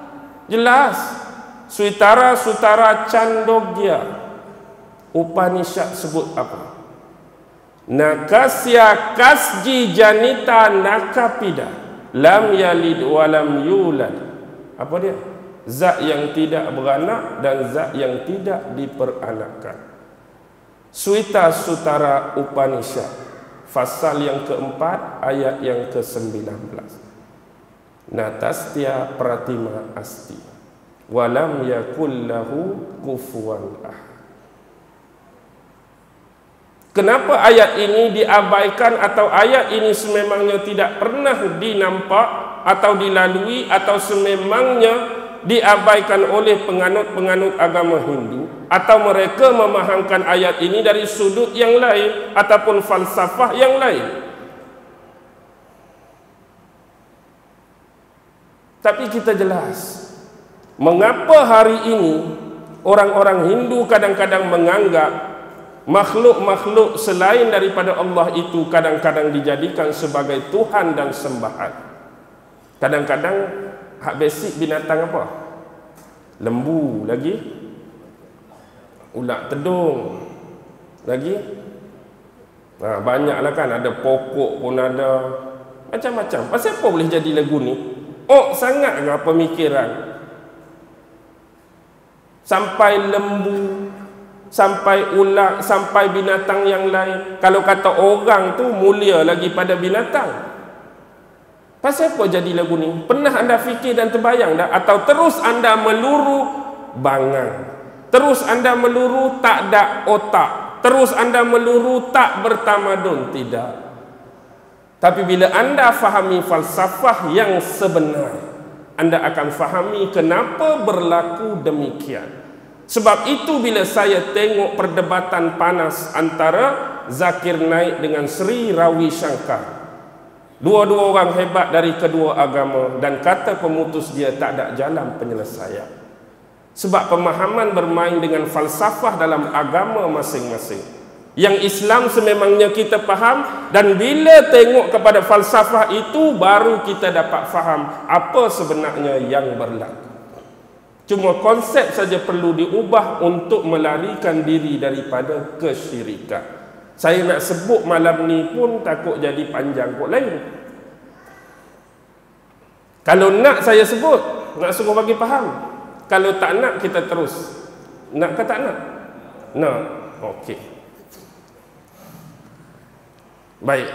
Jelas. Suitara Sutara Chandogya Upanishad sebut apa? Nakasya kasji janita nakapida lam yalid walam yulad. Apa dia? Zat yang tidak beranak dan zat yang tidak diperanakkan. Suita Sutara Upanishad fasal yang keempat, ayat yang ke-19. Natastya pratima asti walam yakul lahu kufuwan ahad. Kenapa ayat ini diabaikan atau ayat ini sememangnya tidak pernah dinampak atau dilalui atau sememangnya diabaikan oleh penganut-penganut agama Hindu, atau mereka memahamkan ayat ini dari sudut yang lain ataupun falsafah yang lain? Tapi kita jelas mengapa hari ini orang-orang Hindu kadang-kadang menganggap makhluk-makhluk selain daripada Allah itu kadang-kadang dijadikan sebagai Tuhan dan sembahan. Kadang-kadang hak basic binatang apa? Lembu lagi, ulat tedung lagi, Banyaklah kan, ada pokok pun ada, macam-macam. Pasal apa boleh jadi lagu ni? Oh, sangat ke pemikiran? Sampai lembu, sampai ular, sampai binatang yang lain. Kalau kata orang tu mulia lagi pada binatang. Pasal apa jadi lagu ni? Pernah anda fikir dan terbayang dah? Atau terus anda meluru bangang? Terus anda meluru tak ada otak? Terus anda meluru tak bertamadun? Tidak. Tapi bila anda fahami falsafah yang sebenar, anda akan fahami kenapa berlaku demikian. Sebab itu bila saya tengok perdebatan panas antara Zakir Naik dengan Sri Ravi Shankar, dua-dua orang hebat dari kedua agama, dan kata pemutus dia tak ada jalan penyelesaian. Sebab pemahaman bermain dengan falsafah dalam agama masing-masing. Yang Islam sememangnya kita faham, dan bila tengok kepada falsafah itu baru kita dapat faham apa sebenarnya yang berlaku. Cuma konsep saja perlu diubah untuk melarikan diri daripada kesyirikan. Saya nak sebut malam ni pun takut jadi panjang kot lain. Kalau nak saya sebut, nak suruh bagi faham. Kalau tak nak kita terus. Nak ke tak nak? Nak. Okey. Baik.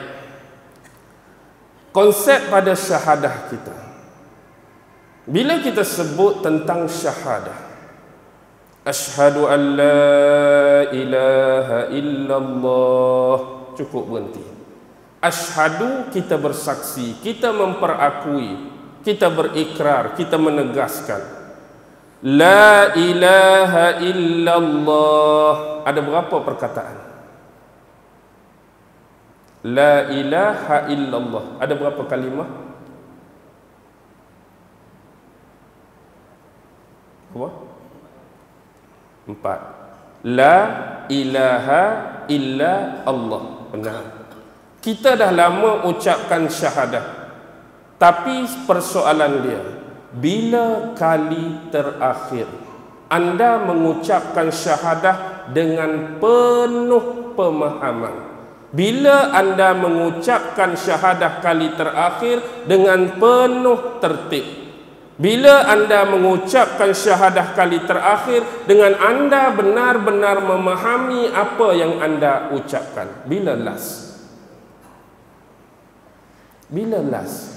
Konsep pada syahadah kita. Bila kita sebut tentang syahadah, asyhadu an la ilaha illallah, cukup berhenti. Asyhadu, kita bersaksi, kita memperakui, kita berikrar, kita menegaskan. La ilaha illallah, ada berapa perkataan? La ilaha illallah, ada berapa kalimah? Apa? 4. La ilaha illa Allah. Benar. Kita dah lama ucapkan syahadah, tapi persoalan dia, bila kali terakhir anda mengucapkan syahadah dengan penuh pemahaman? Bila anda mengucapkan syahadah kali terakhir dengan penuh tertib? Bila anda mengucapkan syahadah kali terakhir dengan anda benar-benar memahami apa yang anda ucapkan? Bila last? Bila last?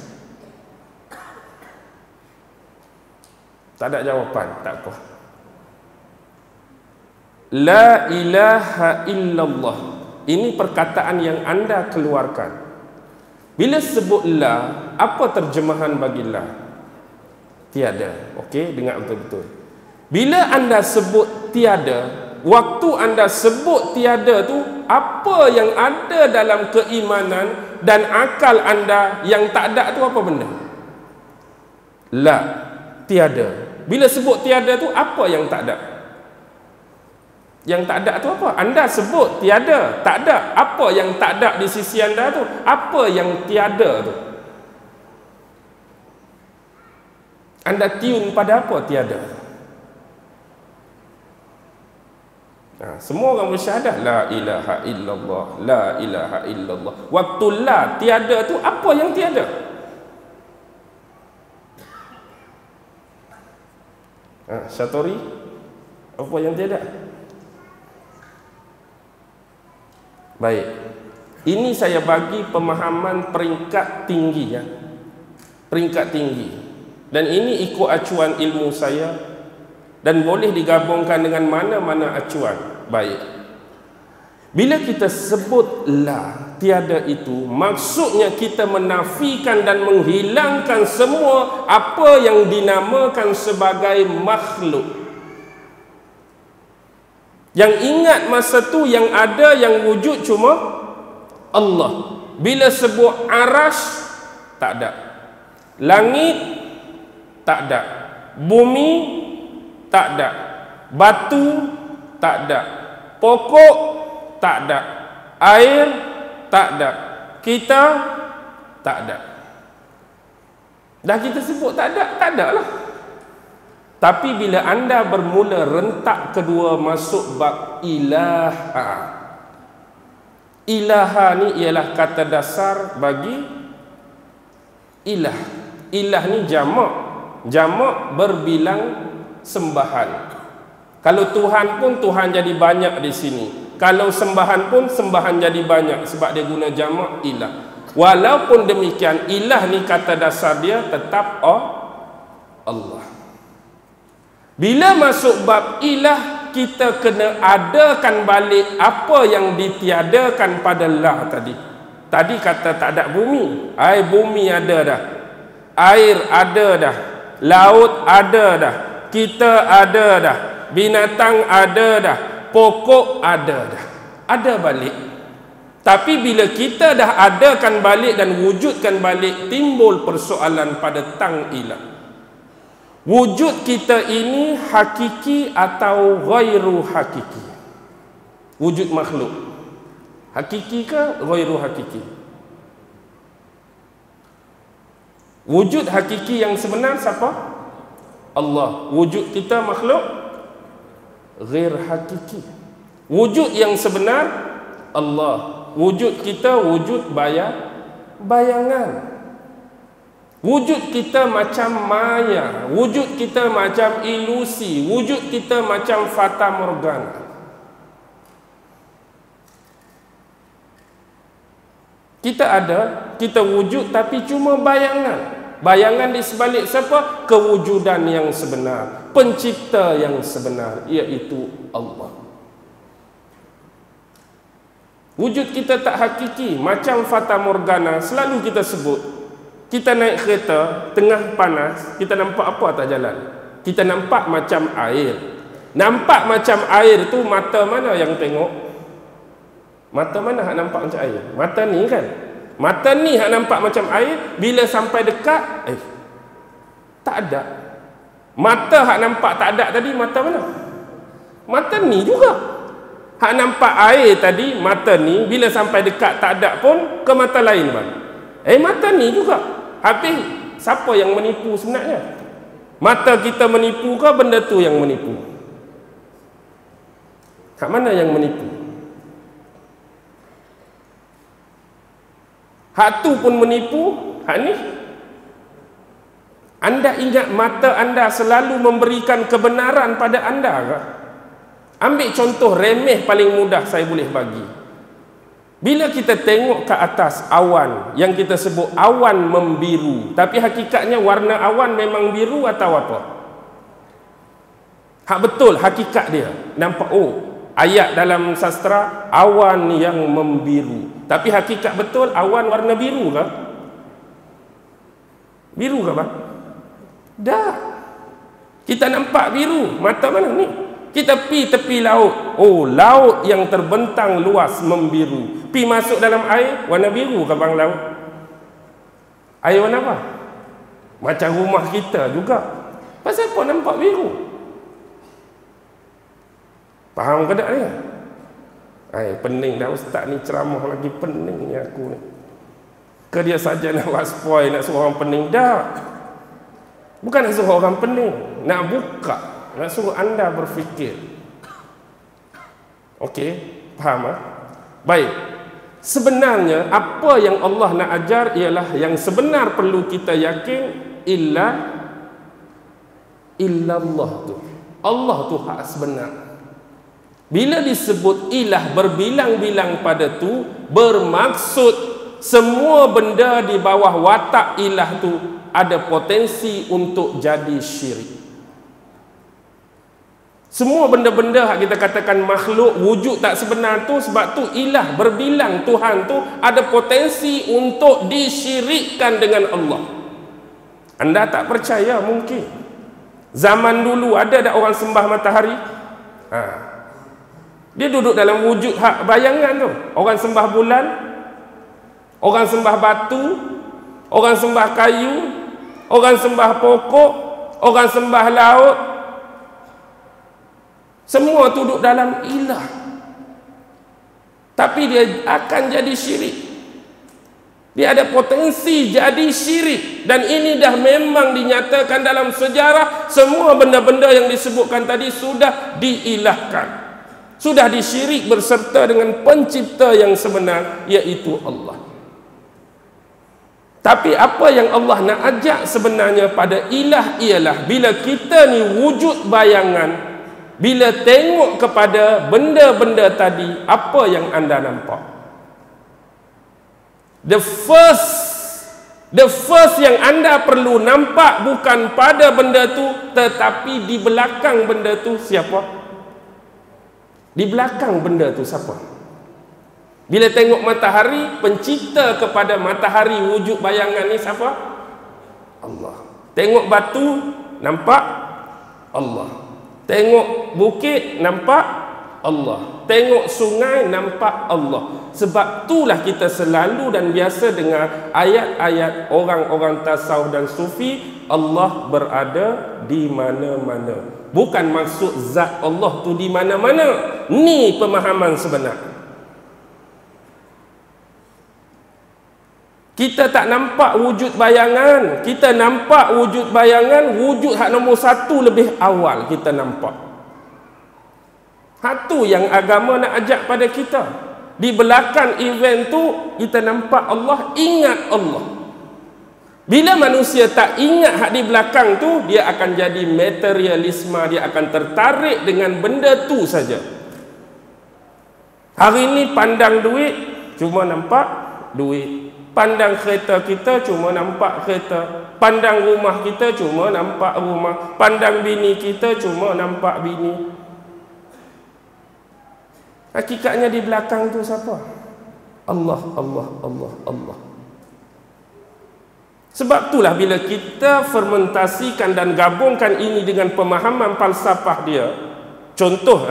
Tak ada jawapan, tak apa. La ilaha illallah, ini perkataan yang anda keluarkan. Bila sebut la, apa terjemahan bagi la? Tiada. Okey, dengar betul-betul. Bila anda sebut tiada, waktu anda sebut tiada tu, apa yang ada dalam keimanan dan akal anda yang tak ada tu apa benda? La, tiada. Bila sebut tiada tu, apa yang tak ada? Yang tak ada tu apa? Anda sebut tiada, tak ada. Apa yang tak ada di sisi anda tu? Apa yang tiada tu? Anda tune pada apa tiada? Semua orang bersyahadah la ilaha illallah, la ilaha illallah. Waktu la, tiada tu, apa yang tiada? Syatori, apa yang tiada? Baik. Ini saya bagi pemahaman peringkat tinggi ya. Peringkat tinggi. Dan ini ikut acuan ilmu saya dan boleh digabungkan dengan mana-mana acuan. Baik. Bila kita sebut la, tiada itu, maksudnya kita menafikan dan menghilangkan semua apa yang dinamakan sebagai makhluk. Yang ingat masa tu yang ada, yang wujud cuma Allah. Bila sebut arash, tak ada. Langit, tak ada. Bumi, tak ada. Batu, tak ada. Pokok, tak ada. Air, tak ada. Kita, tak ada. Dah kita sebut tak ada, tak ada lah. Tapi bila anda bermula rentak kedua masuk bab ilaha, Ilaha ni ialah kata dasar bagi ilah. Ilah ni jamak. Jamak berbilang sembahan. Kalau Tuhan pun Tuhan jadi banyak di sini. Kalau sembahan pun sembahan jadi banyak sebab dia guna jamak ilah. Walaupun demikian, ilah ni kata dasar dia tetap Allah. Bila masuk bab ilah, kita kena adakan balik apa yang ditiadakan pada Allah tadi. Tadi kata tak ada bumi. Bumi ada dah. Air ada dah. Laut ada dah. Kita ada dah. Binatang ada dah. Pokok ada dah. Ada balik. Tapi bila kita dah adakan balik dan wujudkan balik, timbul persoalan pada tang ilah. Wujud kita ini hakiki atau ghairu hakiki? Wujud makhluk hakiki ke ghairu hakiki? Wujud hakiki yang sebenar siapa? Allah. Wujud kita makhluk ghair hakiki. Wujud yang sebenar Allah. Wujud kita wujud bayangan. Wujud kita macam maya, wujud kita macam ilusi, wujud kita macam fata morgana. Kita ada, kita wujud tapi cuma bayangan. Bayangan di sebalik siapa? Kewujudan yang sebenar, pencipta yang sebenar, iaitu Allah. Wujud kita tak hakiki, macam fata morgana. Selalu kita sebut, kita naik kereta, tengah panas, kita nampak apa atas jalan? Kita nampak macam air. Nampak macam air tu, mata mana yang tengok? Mata mana hak nampak macam air? Mata ni kan? Mata ni hak nampak macam air. Bila sampai dekat, tak ada. Mata hak nampak tak ada tadi, mata mana? Mata ni juga. Hak nampak air tadi, mata ni, bila sampai dekat tak ada pun, ke mata lain bang. Mata ni juga. Habis, siapa yang menipu sebenarnya? Mata kita menipu ke benda tu yang menipu? Hak mana yang menipu? Hak tu pun menipu, hak ni? Anda ingat mata anda selalu memberikan kebenaran pada anda ke? Ambil contoh remeh paling mudah saya boleh bagi. Bila kita tengok ke atas awan yang kita sebut awan membiru, tapi hakikatnya warna awan memang biru atau apa? Hak betul hakikat dia. Nampak ayat dalam sastra awan yang membiru. Tapi hakikat betul awan warna biru ke? Biru ke bang? Dah. Kita nampak biru, mata mana ni? Kita pi tepi laut. Laut yang terbentang luas membiru. Pi masuk dalam air, warna biru ke bang laut? Air warna apa? Macam rumah kita juga. Pasal apa nampak biru? Faham ke tak ni? Pening dah ustaz ni ceramah lagi pening ni aku ni. Ke dia saja nak buat spoil, nak suruh orang pening? Dah. Bukan nak suruh orang pening, nak buka, nak suruh anda berfikir. Okey, faham? Baik. Sebenarnya apa yang Allah nak ajar ialah yang sebenar perlu kita yakin, illallah tu. Allah tu hak sebenar. Bila disebut ilah berbilang-bilang pada tu, bermaksud semua benda di bawah watak ilah tu ada potensi untuk jadi syirik. Semua benda-benda yang kita katakan makhluk, wujud tak sebenar tu, sebab tu ilah berbilang Tuhan tu ada potensi untuk disyirikkan dengan Allah. Anda tak percaya mungkin. Zaman dulu ada tak orang sembah matahari? Dia duduk dalam wujud hak bayangan tu. Orang sembah bulan, orang sembah batu, orang sembah kayu, orang sembah pokok, orang sembah laut. Semua duduk dalam ilah. Tapi dia akan jadi syirik. Dia ada potensi jadi syirik. Dan ini dah memang dinyatakan dalam sejarah. Semua benda-benda yang disebutkan tadi sudah diilahkan. Sudah disyirik berserta dengan pencipta yang sebenar, iaitu Allah. Tapi apa yang Allah nak ajak sebenarnya pada ilah ialah bila kita ni wujud bayangan, bila tengok kepada benda-benda tadi, apa yang anda nampak? The first yang anda perlu nampak bukan pada benda tu, tetapi di belakang benda tu siapa? Di belakang benda tu siapa? Bila tengok matahari, pencipta kepada matahari wujud bayangan ni siapa? Allah. Tengok batu, nampak? Allah. Tengok bukit, nampak? Allah. Tengok sungai, nampak? Allah. Sebab itulah kita selalu dan biasa dengar ayat-ayat orang-orang tasawuf dan sufi, Allah berada di mana-mana. Bukan maksud zat Allah tu di mana-mana. Ni pemahaman sebenar. Kita tak nampak wujud bayangan. Kita nampak wujud bayangan, wujud hak nombor satu lebih awal kita nampak. Hak tu yang agama nak ajak pada kita. Di belakang event tu kita nampak Allah, ingat Allah. Bila manusia tak ingat hak di belakang tu, dia akan jadi materialisme, dia akan tertarik dengan benda tu saja. Hari ni pandang duit, cuma nampak duit. Pandang kereta kita, cuma nampak kereta. Pandang rumah kita, cuma nampak rumah. Pandang bini kita, cuma nampak bini. Hakikatnya di belakang tu siapa? Allah, Allah, Allah, Allah. Sebab itulah bila kita fermentasikan dan gabungkan ini dengan pemahaman falsafah dia. Contoh,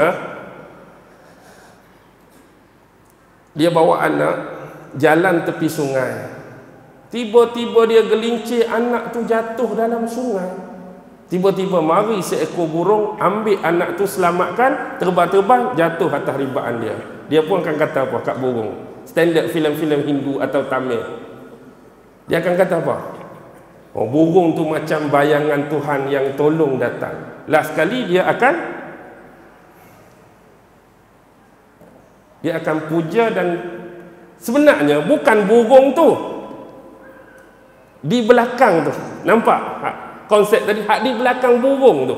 dia bawa anak jalan tepi sungai. Tiba-tiba dia gelincir, anak tu jatuh dalam sungai. Tiba-tiba mari seekor burung ambil anak tu, selamatkan, terbang-terbang, jatuh atas ribaan dia. Dia pun akan kata apa kat burung? Standard filem-filem Hindu atau Tamil. Dia akan kata apa? Oh, burung tu macam bayangan Tuhan yang tolong datang. Last sekali dia akan puja, dan sebenarnya bukan burung tu. Di belakang tu. Nampak? Konsep tadi, hak di belakang burung tu.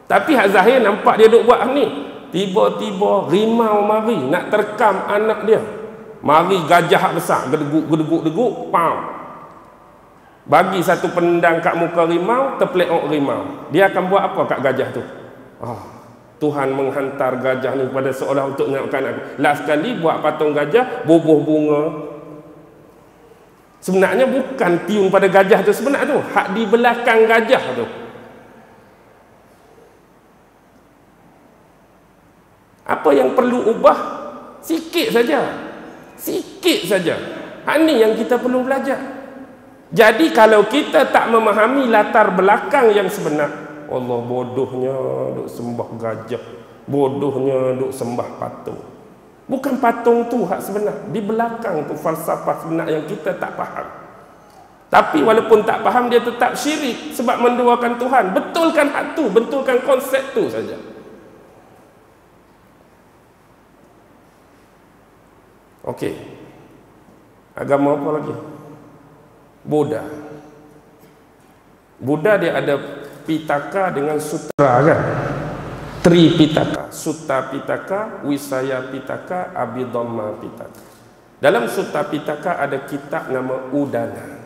Tapi hak zahir nampak dia duk buat ni. Tiba-tiba rimau mari nak terkam anak dia. Mari gajah besar, gedeguk, pam. Bagi satu pendang kat muka rimau, terpeleok rimau. Dia akan buat apa kat gajah tu? Tuhan menghantar gajah ni pada seolah untuk mengingatkan aku. Last kali buat patung gajah, bubuh bunga. Sebenarnya bukan tiun pada gajah tu sebenarnya tu. Hak di belakang gajah tu. Apa yang perlu ubah? Sikit saja. Sikit saja. Hak ni yang kita perlu belajar. Jadi kalau kita tak memahami latar belakang yang sebenar, Allah, bodohnya duk sembah gajah, bodohnya duk sembah patung. Bukan patung tu hak sebenar. Di belakang tu falsafah sebenar yang kita tak faham. Tapi walaupun tak faham, dia tetap syirik sebab menduakan Tuhan. Betulkan hak tu, betulkan konsep tu saja. Okey. Agama apa lagi? Buddha. Buddha dia ada Pitaka dengan sutra kan? Tripitaka, Sutta Pitaka, Wisaya Pitaka, Abhidhamma Pitaka. Dalam Sutta Pitaka ada kitab nama Udana.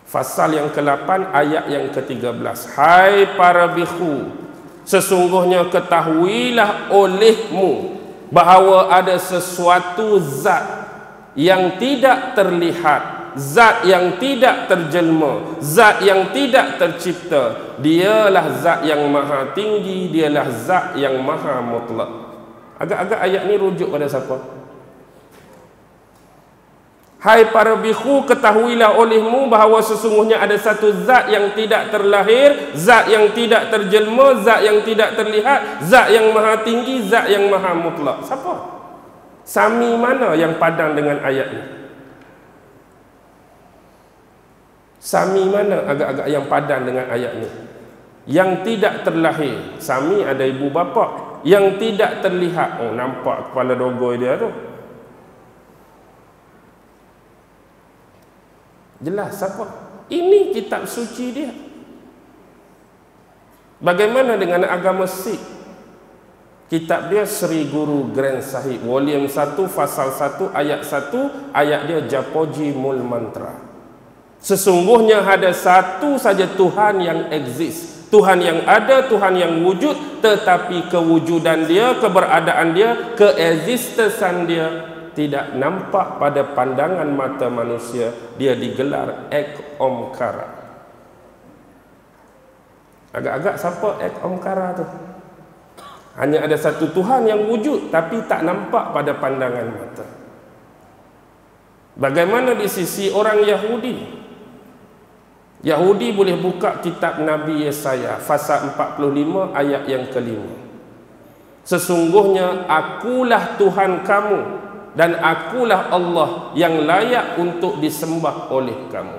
Fasal yang ke-8 ayat yang ke-13. Hai para bikhu, sesungguhnya ketahuilah olehmu bahawa ada sesuatu zat yang tidak terlihat, zat yang tidak terjelma, zat yang tidak tercipta. Dialah zat yang maha tinggi, dialah zat yang maha mutlak. Agak-agak ayat ni rujuk pada siapa? Hai para bikhu, ketahuilah olehmu bahawa sesungguhnya ada satu zat yang tidak terlahir, zat yang tidak terjelma, zat yang tidak terlihat, zat yang maha tinggi, zat yang maha mutlak. Siapa? Sami mana yang padan dengan ayat ni? Sami mana agak-agak yang padan dengan ayat ni? Yang tidak terlahir, Sami ada ibu bapa. yang tidak terlihat. Oh, nampak kepala dogoi dia tu. Jelas apa? Ini kitab suci dia. Bagaimana dengan agama Sikh? Kitab dia Sri Guru Granth Sahib, volume 1, fasal 1, ayat 1, ayat dia Japoji Mul Mantra. Sesungguhnya ada satu saja Tuhan yang eksis, Tuhan yang ada, Tuhan yang wujud, tetapi kewujudan dia, keberadaan dia, keeksistensan dia tidak nampak pada pandangan mata manusia. Dia digelar Ek Omkara. Agak-agak siapa Ek Omkara tu? Hanya ada satu Tuhan yang wujud, tapi tak nampak pada pandangan mata. Bagaimana di sisi orang Yahudi? Yahudi boleh buka kitab Nabi Yesaya, pasal 45 ayat yang kelima. Sesungguhnya akulah Tuhan kamu, dan akulah Allah yang layak untuk disembah oleh kamu.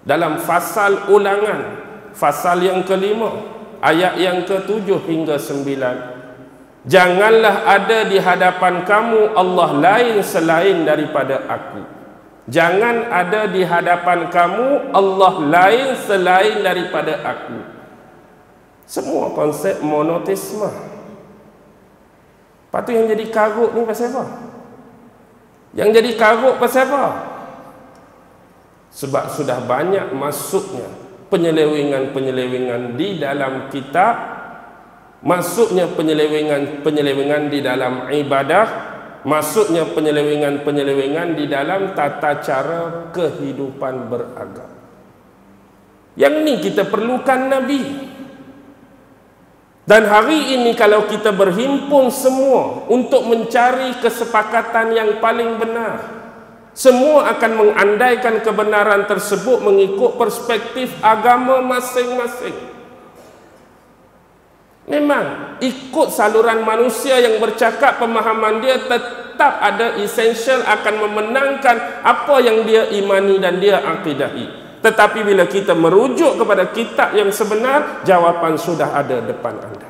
Dalam fasal Ulangan, fasal yang kelima, ayat yang ke-7 hingga 9. Janganlah ada di hadapan kamu Allah lain selain daripada aku. Jangan ada di hadapan kamu Allah lain selain daripada aku. Semua konsep monoteisme. Lepas tu yang jadi karut ni pasal apa? Yang jadi karut pasal apa? Sebab sudah banyak masuknya penyelewengan-penyelewengan di dalam kitab, masuknya penyelewengan-penyelewengan di dalam ibadah, masuknya penyelewengan-penyelewengan di dalam tata cara kehidupan beragama. Yang ni kita perlukan Nabi. Dan hari ini kalau kita berhimpun semua untuk mencari kesepakatan yang paling benar, semua akan mengandaikan kebenaran tersebut mengikut perspektif agama masing-masing. Memang ikut saluran manusia yang bercakap, pemahaman dia tetap ada esensial akan memenangkan apa yang dia imani dan dia akidahi. Tetapi bila kita merujuk kepada kitab yang sebenar, jawapan sudah ada depan anda.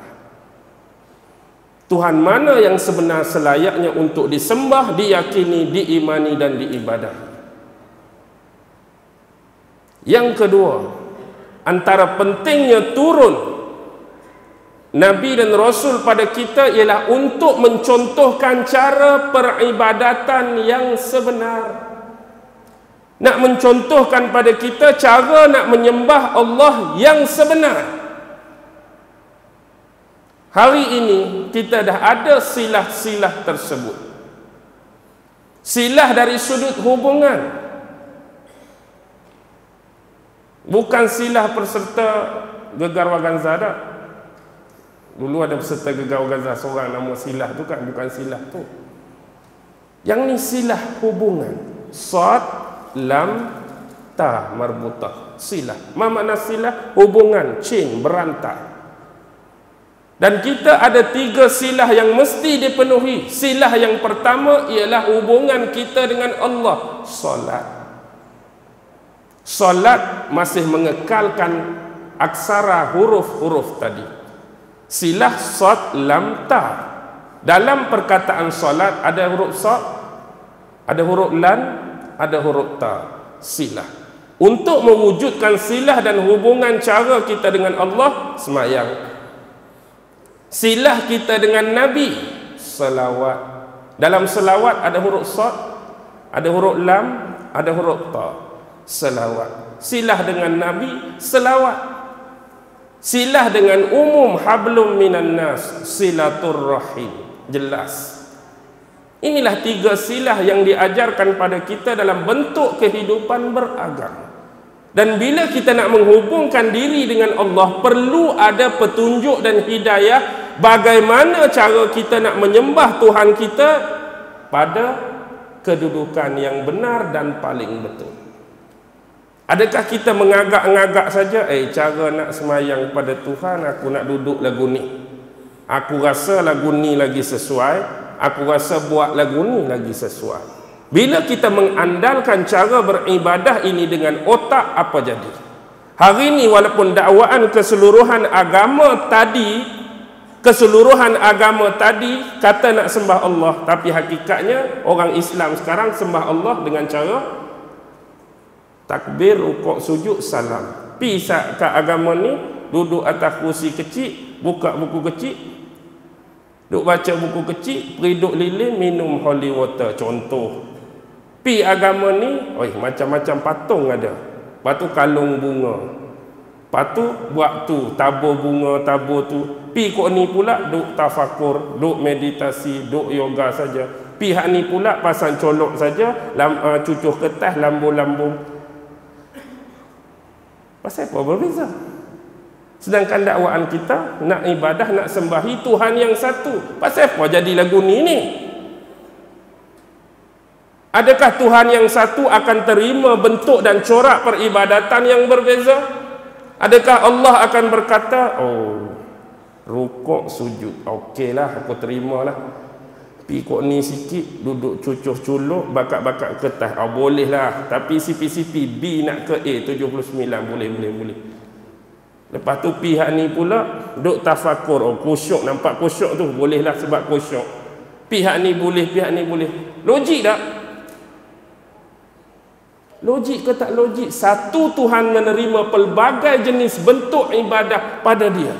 Tuhan mana yang sebenar selayaknya untuk disembah, diyakini, diimani dan diibadahi. Yang kedua, antara pentingnya turun Nabi dan Rasul pada kita ialah untuk mencontohkan cara peribadatan yang sebenar. Nak mencontohkan pada kita cara nak menyembah Allah yang sebenar. Hari ini kita dah ada silah-silah tersebut. Silah dari sudut hubungan, bukan silah peserta Gegar Waganza dah. Dulu ada peserta Gegar Waganza seorang nama silah tu kan, bukan silah tu. Yang ni silah hubungan. Sad lam ta marbutah, silah. Apa makna silah? Hubungan, chain, berantai. Dan kita ada 3 silah yang mesti dipenuhi. Silah yang pertama ialah hubungan kita dengan Allah, solat. Solat masih mengekalkan aksara huruf-huruf tadi. Silah sad lam ta. Dalam perkataan solat ada huruf sad, ada huruf lan, ada huruf ta. Silah. Untuk mewujudkan silah dan hubungan cara kita dengan Allah, semayang. Silah kita dengan Nabi, selawat. Dalam selawat ada huruf sad, ada huruf lam, ada huruf ta. Selawat. Silah dengan Nabi, selawat. Silah dengan umum hablum minan nas, silaturrahim. Jelas. Inilah 3 silah yang diajarkan pada kita dalam bentuk kehidupan beragama. Dan bila kita nak menghubungkan diri dengan Allah, perlu ada petunjuk dan hidayah bagaimana cara kita nak menyembah Tuhan kita pada kedudukan yang benar dan paling betul. Adakah kita mengagak-ngagak saja, cara nak semayang pada Tuhan, aku nak duduk lagu ni, aku rasa lagu ni lagi sesuai, aku rasa buat lagu ni lagi sesuai. Bila kita mengandalkan cara beribadah ini dengan otak, apa jadi? Hari ini walaupun dakwaan keseluruhan agama tadi keseluruhan agama tadi kata nak sembah Allah, tapi hakikatnya orang Islam sekarang sembah Allah dengan cara takbir, rukuk, sujud, salam. Pi kat agama ni duduk atas kursi kecil, buka buku kecil, duk baca buku kecil, pergi duk lilin, minum holy water, contoh. Pi agama ni, macam-macam patung ada. Lepas tu kalung bunga. Lepas tu buat tu, tabur bunga, tabur tu. Pi kok ni pula duk tafakur, duk meditasi, duk yoga saja. Pihak ni pula pasang colok saja, cucuh kertas, lambung-lambung. Pasal apa berbeza? Sedangkan dakwaan kita nak ibadah, nak sembahi Tuhan yang satu. Pasal apa jadi lagu ni? Adakah Tuhan yang satu akan terima bentuk dan corak peribadatan yang berbeza? Adakah Allah akan berkata, rukuk, sujud, okeylah, aku terimalah. Pikuk ni sikit, duduk cucuh culuk, bakat-bakat kertas, bolehlah. Tapi sipi-sipi B nak ke A 79, boleh. Lepas tu pihak ni pula duk tafakur, kusyuk, nampak kusyuk tu, bolehlah sebab kusyuk. Pihak ni boleh, pihak ni boleh. Logik tak? Logik ke tak logik? Satu Tuhan menerima pelbagai jenis bentuk ibadah pada dia.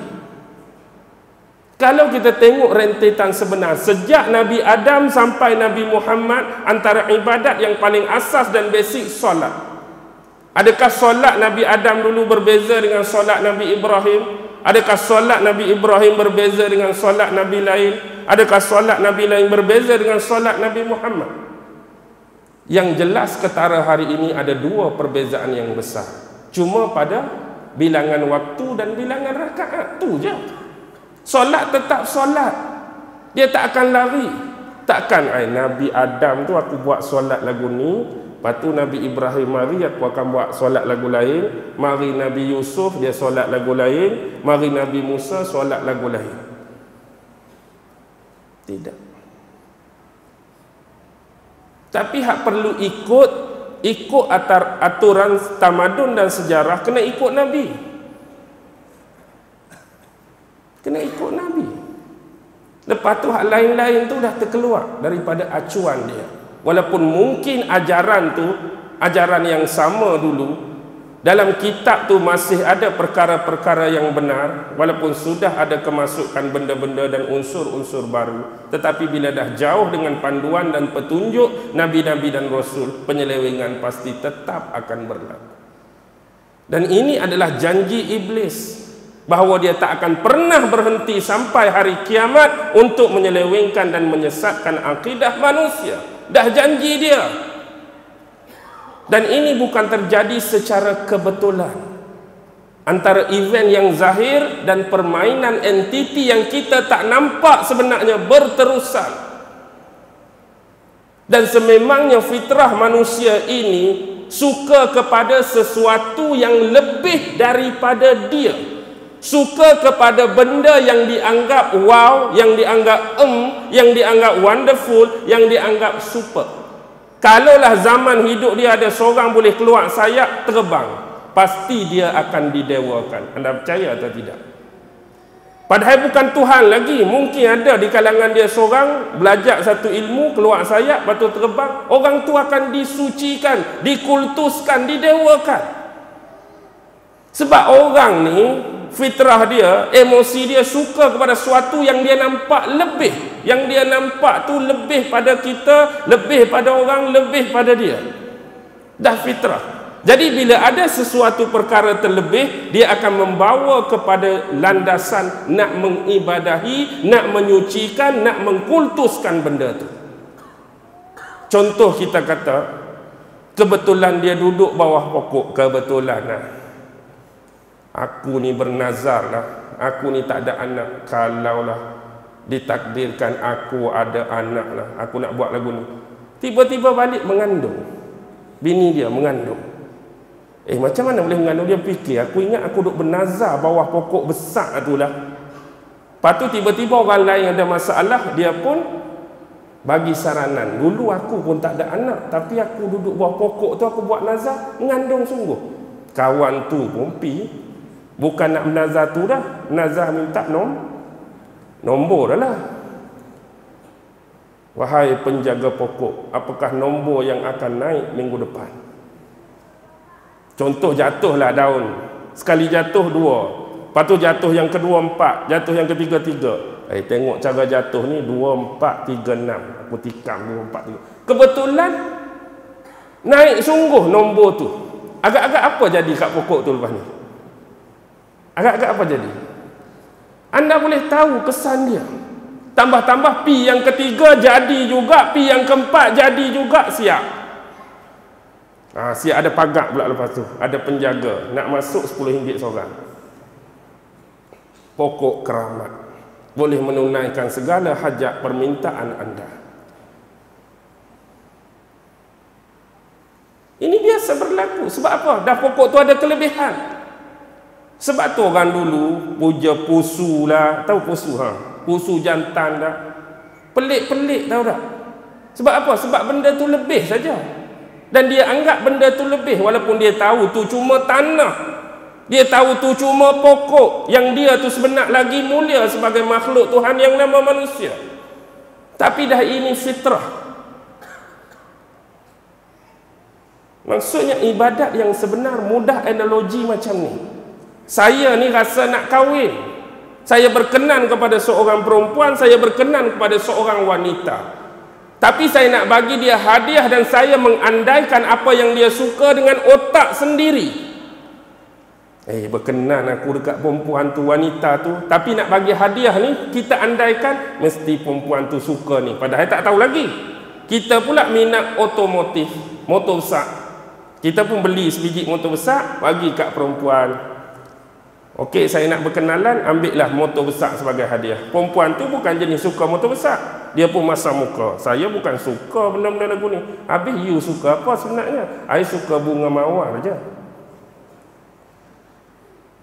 Kalau kita tengok rentetan sebenar, sejak Nabi Adam sampai Nabi Muhammad, antara ibadat yang paling asas dan basic, solat. Adakah solat Nabi Adam dulu berbeza dengan solat Nabi Ibrahim? Adakah solat Nabi Ibrahim berbeza dengan solat Nabi lain? Adakah solat Nabi lain berbeza dengan solat Nabi Muhammad? Yang jelas ketara hari ini ada dua perbezaan yang besar. Cuma pada bilangan waktu dan bilangan rakaat tu je. Solat tetap solat, dia tak akan lari. Takkan Nabi Adam tu aku buat solat lagu ni, lepas tu Nabi Ibrahim mari aku akan buat solat lagu lain, mari Nabi Yusuf dia solat lagu lain, mari Nabi Musa solat lagu lain. Tidak. Tapi hak perlu ikut aturan tamadun dan sejarah, kena ikut Nabi. Kena ikut Nabi. Lepas tu hak lain-lain tu dah terkeluar daripada acuan dia. Walaupun mungkin ajaran tu ajaran yang sama dulu, dalam kitab tu masih ada perkara-perkara yang benar, walaupun sudah ada kemasukan benda-benda dan unsur-unsur baru. Tetapi bila dah jauh dengan panduan dan petunjuk Nabi-Nabi dan Rasul, penyelewengan pasti tetap akan berlaku. Dan ini adalah janji iblis, bahawa dia tak akan pernah berhenti sampai hari kiamat untuk menyelewengkan dan menyesatkan akidah manusia. Dah janji dia. Dan ini bukan terjadi secara kebetulan. Antara event yang zahir dan permainan entiti yang kita tak nampak sebenarnya berterusan. Dan sememangnya fitrah manusia ini suka kepada sesuatu yang lebih daripada dia. Suka kepada benda yang dianggap wow, yang dianggap yang dianggap wonderful, yang dianggap super. Kalaulah zaman hidup dia ada seorang boleh keluar sayap terbang, pasti dia akan didewakan. Anda percaya atau tidak? Padahal bukan Tuhan lagi. Mungkin ada di kalangan dia seorang belajar satu ilmu, keluar sayap, lepas tu terbang. Orang tu akan disucikan, dikultuskan, didewakan. Sebab orang ni fitrah dia, emosi dia suka kepada sesuatu yang dia nampak lebih. Yang dia nampak tu lebih pada kita, lebih pada orang, lebih pada dia. Dah fitrah. Jadi bila ada sesuatu perkara terlebih, dia akan membawa kepada landasan nak mengibadahi, nak menyucikan, nak mengkultuskan benda tu. Contoh kita kata, kebetulan dia duduk bawah pokok, kebetulan lah. Aku ni bernazar lah, aku ni tak ada anak. Kalaulah ditakdirkan aku ada anak lah, aku nak buat lagu ni. Tiba-tiba balik mengandung. Bini dia mengandung. Macam mana boleh mengandung? Dia fikir, aku ingat aku duduk bernazar bawah pokok besar tu lah. Lepas tu tiba-tiba orang lain ada masalah, dia pun bagi saranan. Dulu aku pun tak ada anak, tapi aku duduk bawah pokok tu, aku buat nazar, mengandung sungguh. Kawan tu pun bukan nak menazar tu dah, nazar minta Nombor dah lah. Wahai penjaga pokok, apakah nombor yang akan naik minggu depan? Contoh, jatuhlah daun. Sekali jatuh 2, lepas tu jatuh yang kedua 4, jatuh yang ketiga 3. Tengok cara jatuh ni 2, 4, 3, 6. Aku tikam 2, 4, 3. Kebetulan naik sungguh nombor tu. Agak-agak apa jadi kat pokok tu lepas ni? Agak-agak apa jadi? Anda boleh tahu kesan dia. Tambah-tambah pi yang ketiga jadi juga, pi yang keempat jadi juga, siap. Siap ada pagak pula lepas tu. Ada penjaga, nak masuk RM10 seorang. Pokok keramat boleh menunaikan segala hajat permintaan anda. Ini biasa berlaku. Sebab apa? Dah pokok tu ada kelebihan. Sebab tu orang dulu puja pusu lah. Tahu pusu? Pusu jantan dah. Pelik-pelik, tahu tak? Sebab apa? Sebab benda tu lebih saja. Dan dia anggap benda tu lebih, walaupun dia tahu tu cuma tanah. Dia tahu tu cuma pokok. Yang dia tu sebenar lagi mulia sebagai makhluk Tuhan yang nama manusia. Tapi dah ini fitrah. Maksudnya ibadat yang sebenar mudah analogi macam ni. Saya ni rasa nak kahwin. Saya berkenan kepada seorang perempuan, saya berkenan kepada seorang wanita. Tapi saya nak bagi dia hadiah dan saya mengandaikan apa yang dia suka dengan otak sendiri. Berkenan aku dekat perempuan tu, wanita tu, tapi nak bagi hadiah ni, kita andaikan mesti perempuan tu suka ni. Padahal tak tahu lagi. Kita pula minat otomotif, motor besar. Kita pun beli sebiji motor besar, bagi kat perempuan. Okey, saya nak berkenalan, ambillah motor besar sebagai hadiah. Perempuan tu bukan jenis suka motor besar. Dia pun masam muka. Saya bukan suka benda-benda lagu ni. Habis you suka apa sebenarnya? I suka bunga mawar je.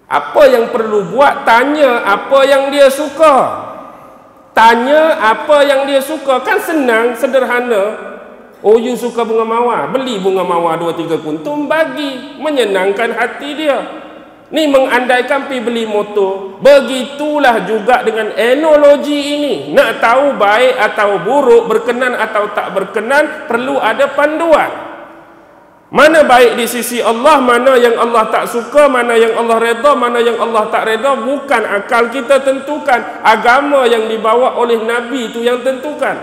Apa yang perlu buat? Tanya apa yang dia suka. Tanya apa yang dia suka. Kan senang, sederhana. Oh, you suka bunga mawar? Beli bunga mawar 2-3 kuntum, bagi. Menyenangkan hati dia. Ni mengandaikan pergi beli motor. Begitulah juga dengan enologi ini. Nak tahu baik atau buruk, berkenan atau tak berkenan, perlu ada panduan. Mana baik di sisi Allah, mana yang Allah tak suka, mana yang Allah redha, mana yang Allah tak redha, bukan akal kita tentukan. Agama yang dibawa oleh Nabi itu yang tentukan.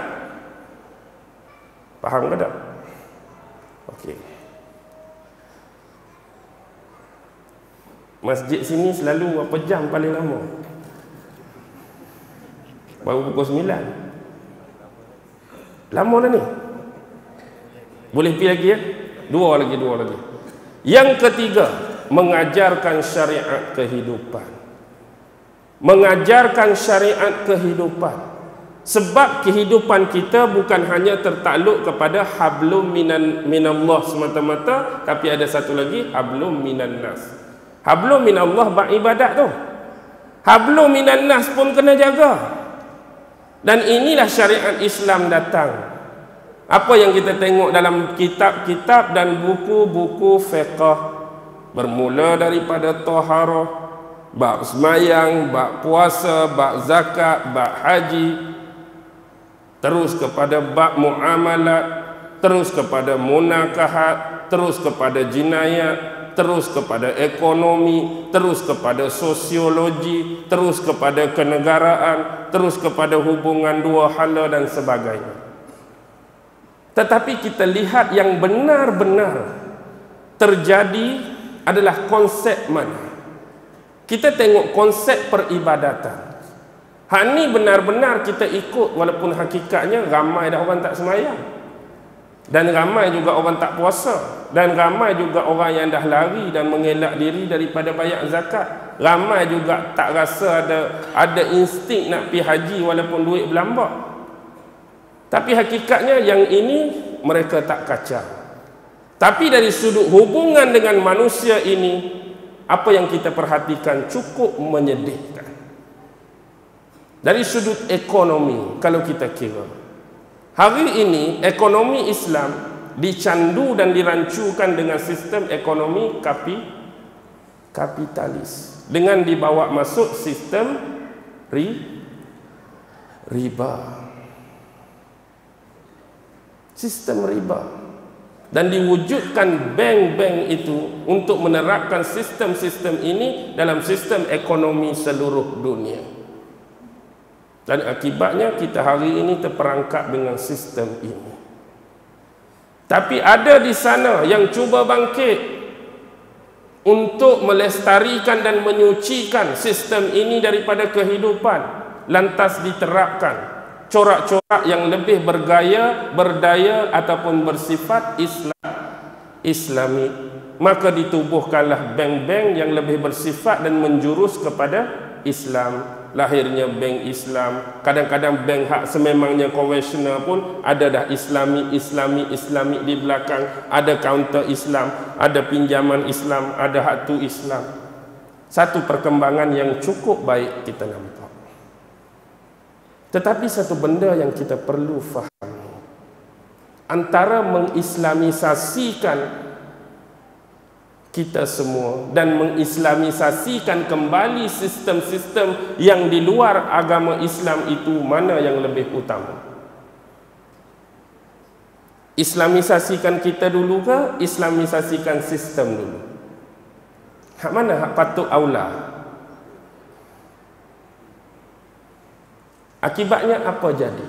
Faham ke tak? Okey. Masjid sini selalu berapa jam paling lama? Baru pukul 9. Lama dah ni. Boleh pergi lagi ya? Dua lagi. Yang ketiga, mengajarkan syariat kehidupan. Mengajarkan syariat kehidupan. Sebab kehidupan kita bukan hanya tertakluk kepada hablum minallah semata-mata, tapi ada satu lagi, hablum minan nas. Hablum minallah beribadat tu. Hablum minan nas pun kena jaga. Dan inilah syariat Islam datang. Apa yang kita tengok dalam kitab-kitab dan buku-buku fiqh, bermula daripada taharah, bab semayang, bab puasa, bab zakat, bab haji, terus kepada bab muamalat, terus kepada munakahat, terus kepada jinayat, terus kepada ekonomi, terus kepada sosiologi, terus kepada kenegaraan, terus kepada hubungan dua hala dan sebagainya. Tetapi kita lihat yang benar-benar terjadi adalah konsep mana? Kita tengok konsep peribadatan. Hak ni benar-benar kita ikut, walaupun hakikatnya ramai dah orang tak sembahyang. Dan ramai juga orang tak puasa. Dan ramai juga orang yang dah lari dan mengelak diri daripada bayar zakat. Ramai juga tak rasa ada insting nak pergi haji walaupun duit berlambak. Tapi hakikatnya yang ini mereka tak kacau. Tapi dari sudut hubungan dengan manusia ini, apa yang kita perhatikan cukup menyedihkan. Dari sudut ekonomi, kalau kita kira, hari ini ekonomi Islam dicandu dan dirancukan dengan sistem ekonomi kapitalis, dengan dibawa masuk sistem riba. Sistem riba. Dan diwujudkan bank-bank itu untuk menerapkan sistem-sistem ini dalam sistem ekonomi seluruh dunia. Dan akibatnya kita hari ini terperangkap dengan sistem ini. Tapi ada di sana yang cuba bangkit untuk melestarikan dan menyucikan sistem ini daripada kehidupan, lantas diterapkan corak-corak yang lebih bergaya, berdaya ataupun bersifat Islami. Maka ditubuhkanlah bank-bank yang lebih bersifat dan menjurus kepada Islam. Lahirnya bank Islam. Kadang-kadang bank hak sememangnya konvensional pun ada dah Islami di belakang. Ada counter Islam, ada pinjaman Islam, ada hak tu Islam. Satu perkembangan yang cukup baik kita nampak. Tetapi satu benda yang kita perlu fahami, antara mengislamisasikan kita semua dan mengislamisasikan kembali sistem-sistem yang di luar agama Islam itu, mana yang lebih utama? Islamisasikan kita dulu ke islamisasikan sistem dulu? Hak mana hak patut aula? Akibatnya apa jadi?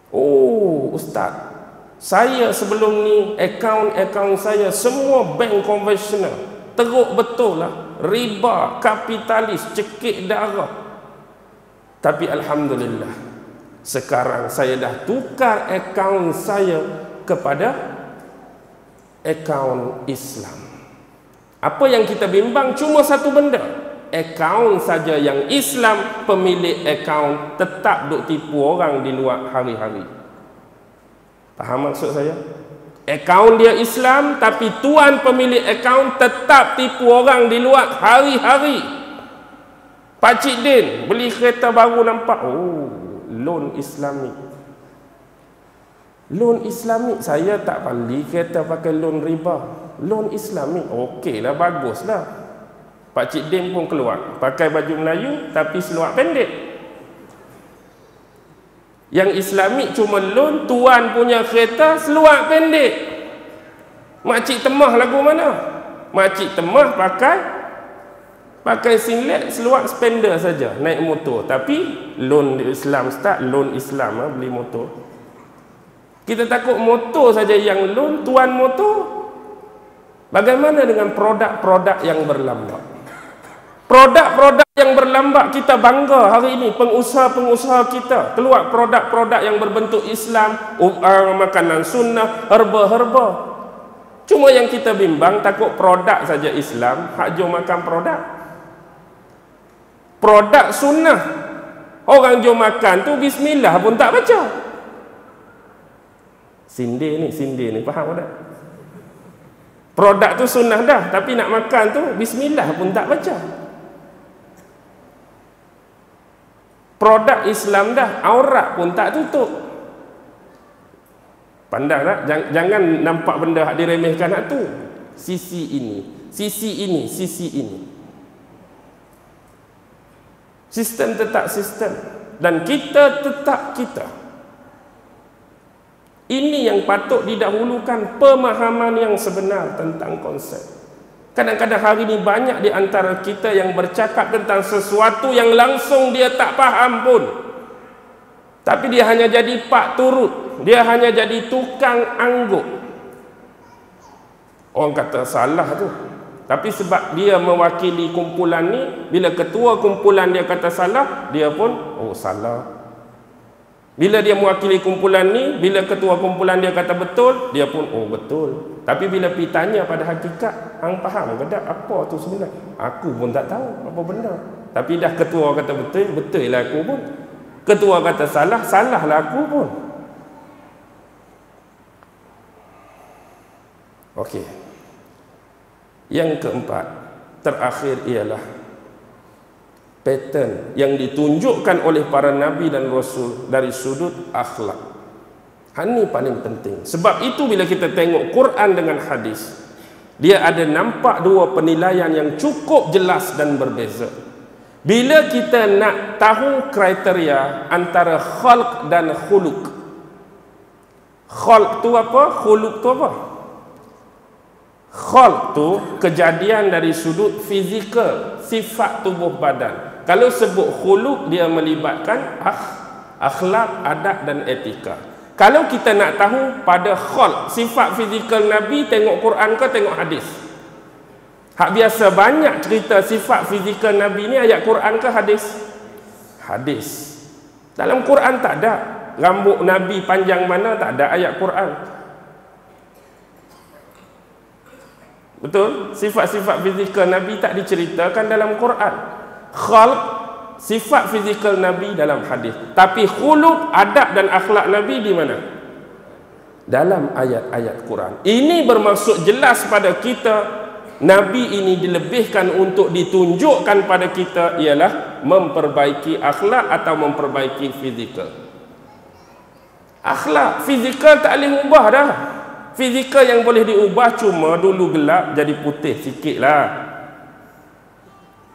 Oh, Ustaz, saya sebelum ni akaun saya semua bank konvensional, teruk betul lah, riba, kapitalis, cekik darah. Tapi alhamdulillah, sekarang saya dah tukar akaun saya kepada akaun Islam. Apa yang kita bimbang cuma satu benda, akaun saja yang Islam, pemilik akaun tetap duk tipu orang di luar hari-hari. Faham maksud saya? Akaun dia Islam, tapi tuan pemilik akaun tetap tipu orang di luar hari-hari. Pakcik Din beli kereta baru, nampak, oh, loan Islamik. Loan Islamik, saya tak beli kereta pakai loan riba. Loan Islamik, okeylah, baguslah. Pakcik Din pun keluar pakai baju Melayu tapi seluar pendek. Yang Islamik cuma loan, tuan punya kereta seluar pendek. Makcik Temah lagu mana? Makcik Temah pakai singlet, seluar spender saja, naik motor. Tapi loan Islam, start loan Islam, beli motor. Kita takut motor saja yang loan, tuan motor. Bagaimana dengan produk-produk yang berlambak? Produk-produk yang berlambak kita bangga hari ini. Pengusaha-pengusaha kita keluar produk-produk yang berbentuk Islam, makanan sunnah, herba-herba. Cuma yang kita bimbang, takut produk saja Islam, hak jom makan produk. Produk sunnah, orang jom makan tu bismillah pun tak baca. Sindir ni, faham tak? Produk tu sunnah dah, tapi nak makan tu bismillah pun tak baca. Produk Islam dah, aurat pun tak tutup. Pandang tak? Jangan nampak benda hak diremehkan hak tu. Sisi ini. Sistem tetap sistem, dan kita tetap kita. Ini yang patut didahulukan, pemahaman yang sebenar tentang konsep. Kadang-kadang hari ini banyak di antara kita yang bercakap tentang sesuatu yang langsung dia tak faham pun. Tapi dia hanya jadi pak turut, dia hanya jadi tukang angguk. Orang kata salah tu. Tapi sebab dia mewakili kumpulan ni, bila ketua kumpulan dia kata salah, dia pun, oh salah. Bila dia mewakili kumpulan ni, bila ketua kumpulan dia kata betul, dia pun, oh betul. Tapi bila pergi tanya pada hakikat, hang faham ke tak apa tu sebenarnya? Aku pun tak tahu apa benda. Tapi dah ketua kata betul, betul lah aku pun. Ketua kata salah, salah lah aku pun. Okey. Yang keempat, terakhir ialah pattern yang ditunjukkan oleh para nabi dan rasul dari sudut akhlak. Ini paling penting. Sebab itu bila kita tengok Quran dengan hadis, dia ada nampak dua penilaian yang cukup jelas dan berbeza. Bila kita nak tahu kriteria antara khalq dan khuluq. Khalq tu apa? Khuluq tu apa? Khalq tu kejadian dari sudut fizikal, sifat tubuh badan. Kalau sebut khuluq, dia melibatkan akhlak, adab dan etika. Kalau kita nak tahu pada khalq, sifat fizikal Nabi, tengok Quran ke tengok hadis? Hak biasa banyak cerita sifat fizikal Nabi ni ayat Quran ke hadis? Hadis. Dalam Quran tak ada. Rambut Nabi panjang mana, tak ada ayat Quran. Betul? Sifat-sifat fizikal Nabi tak diceritakan dalam Quran. Khalq, sifat fizikal Nabi dalam hadis. Tapi khuluq, adab dan akhlak Nabi di mana? Dalam ayat-ayat Quran. Ini bermaksud jelas pada kita, Nabi ini dilebihkan untuk ditunjukkan pada kita ialah memperbaiki akhlak atau memperbaiki fizikal. Akhlak, fizikal tak boleh ubah dah. Fizikal yang boleh diubah cuma dulu gelap jadi putih sikit lah.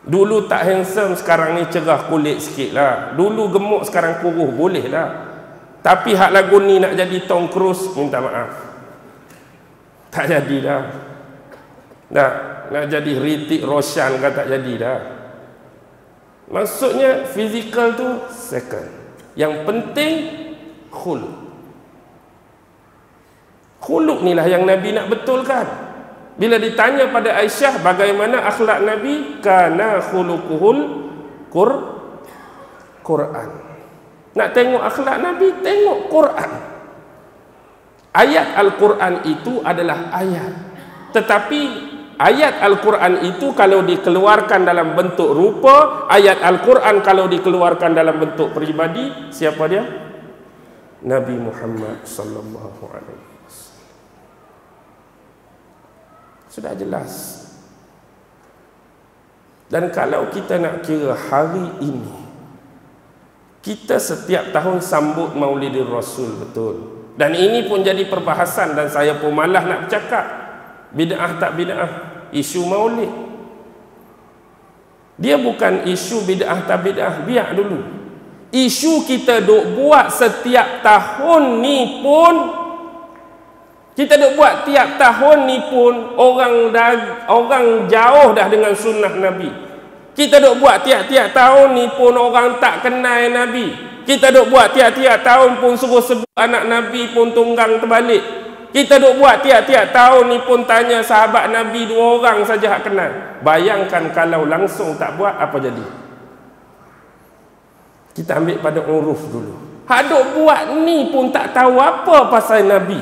Dulu tak handsome, sekarang ni cerah kulit sikit lah. Dulu gemuk, sekarang kuruh, boleh lah. Tapi hak lagu ni nak jadi Tom Cruise, minta maaf, tak jadi dah. Nak jadi Hrithik Roshan kan tak jadi dah. Maksudnya fizikal tu second. Yang penting khuluq. Khuluq ni lah yang Nabi nak betulkan. Bila ditanya pada Aisyah bagaimana akhlak Nabi, kana khuluquhul Quran. Nak tengok akhlak Nabi, tengok Quran. Ayat Al-Quran itu adalah ayat. Tetapi ayat Al-Quran itu kalau dikeluarkan dalam bentuk rupa, ayat Al-Quran kalau dikeluarkan dalam bentuk peribadi, siapa dia? Nabi Muhammad sallallahu alaihi wasallam. Sudah jelas. Dan kalau kita nak kira hari ini, kita setiap tahun sambut Maulidur Rasul, betul. Dan ini pun jadi perbahasan dan saya pun malah nak bercakap. Bid'ah tak bid'ah, isu maulid. Dia bukan isu bid'ah tak bid'ah, biar dulu. Isu kita duk buat setiap tahun ni pun, kita duk buat tiap tahun ni pun orang jauh dah dengan sunnah Nabi. Kita duk buat tiap-tiap tahun ni pun orang tak kenal Nabi. Kita duk buat tiap-tiap tahun pun suruh sebut anak Nabi pun tunggang terbalik. Kita duk buat tiap-tiap tahun ni pun tanya sahabat Nabi 2 orang saja hak kenal. Bayangkan kalau langsung tak buat, apa jadi? Kita ambil pada uruf dulu. Hak duk buat ni pun tak tahu apa pasal Nabi.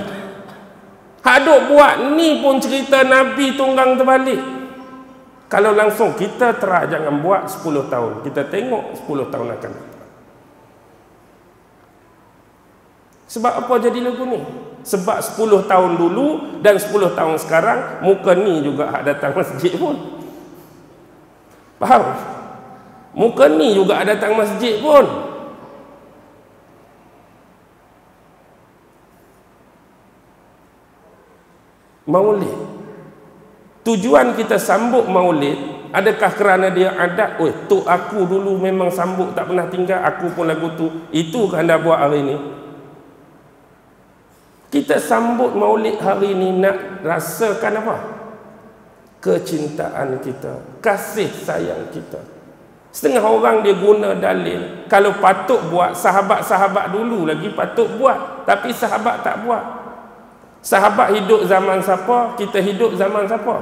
Hak duk buat ni pun cerita Nabi tunggang terbalik. Kalau langsung kita terah jangan buat 10 tahun. Kita tengok 10 tahun akan datang. Sebab apa jadi lagu ni? Sebab 10 tahun dulu dan 10 tahun sekarang, muka ni juga hak datang masjid pun. Faham? Muka ni juga hak datang masjid pun. Maulid. Tujuan kita sambut maulid, adakah kerana dia adat? Tok aku dulu memang sambut tak pernah tinggal, aku pun lagu tu. Itu kan anda buat hari ni? Kita sambut maulid hari ni nak rasakan apa? Kecintaan kita, kasih sayang kita. Setengah orang dia guna dalil, kalau patut buat, sahabat-sahabat dulu lagi patut buat, tapi sahabat tak buat. Sahabat hidup zaman siapa? Kita hidup zaman siapa?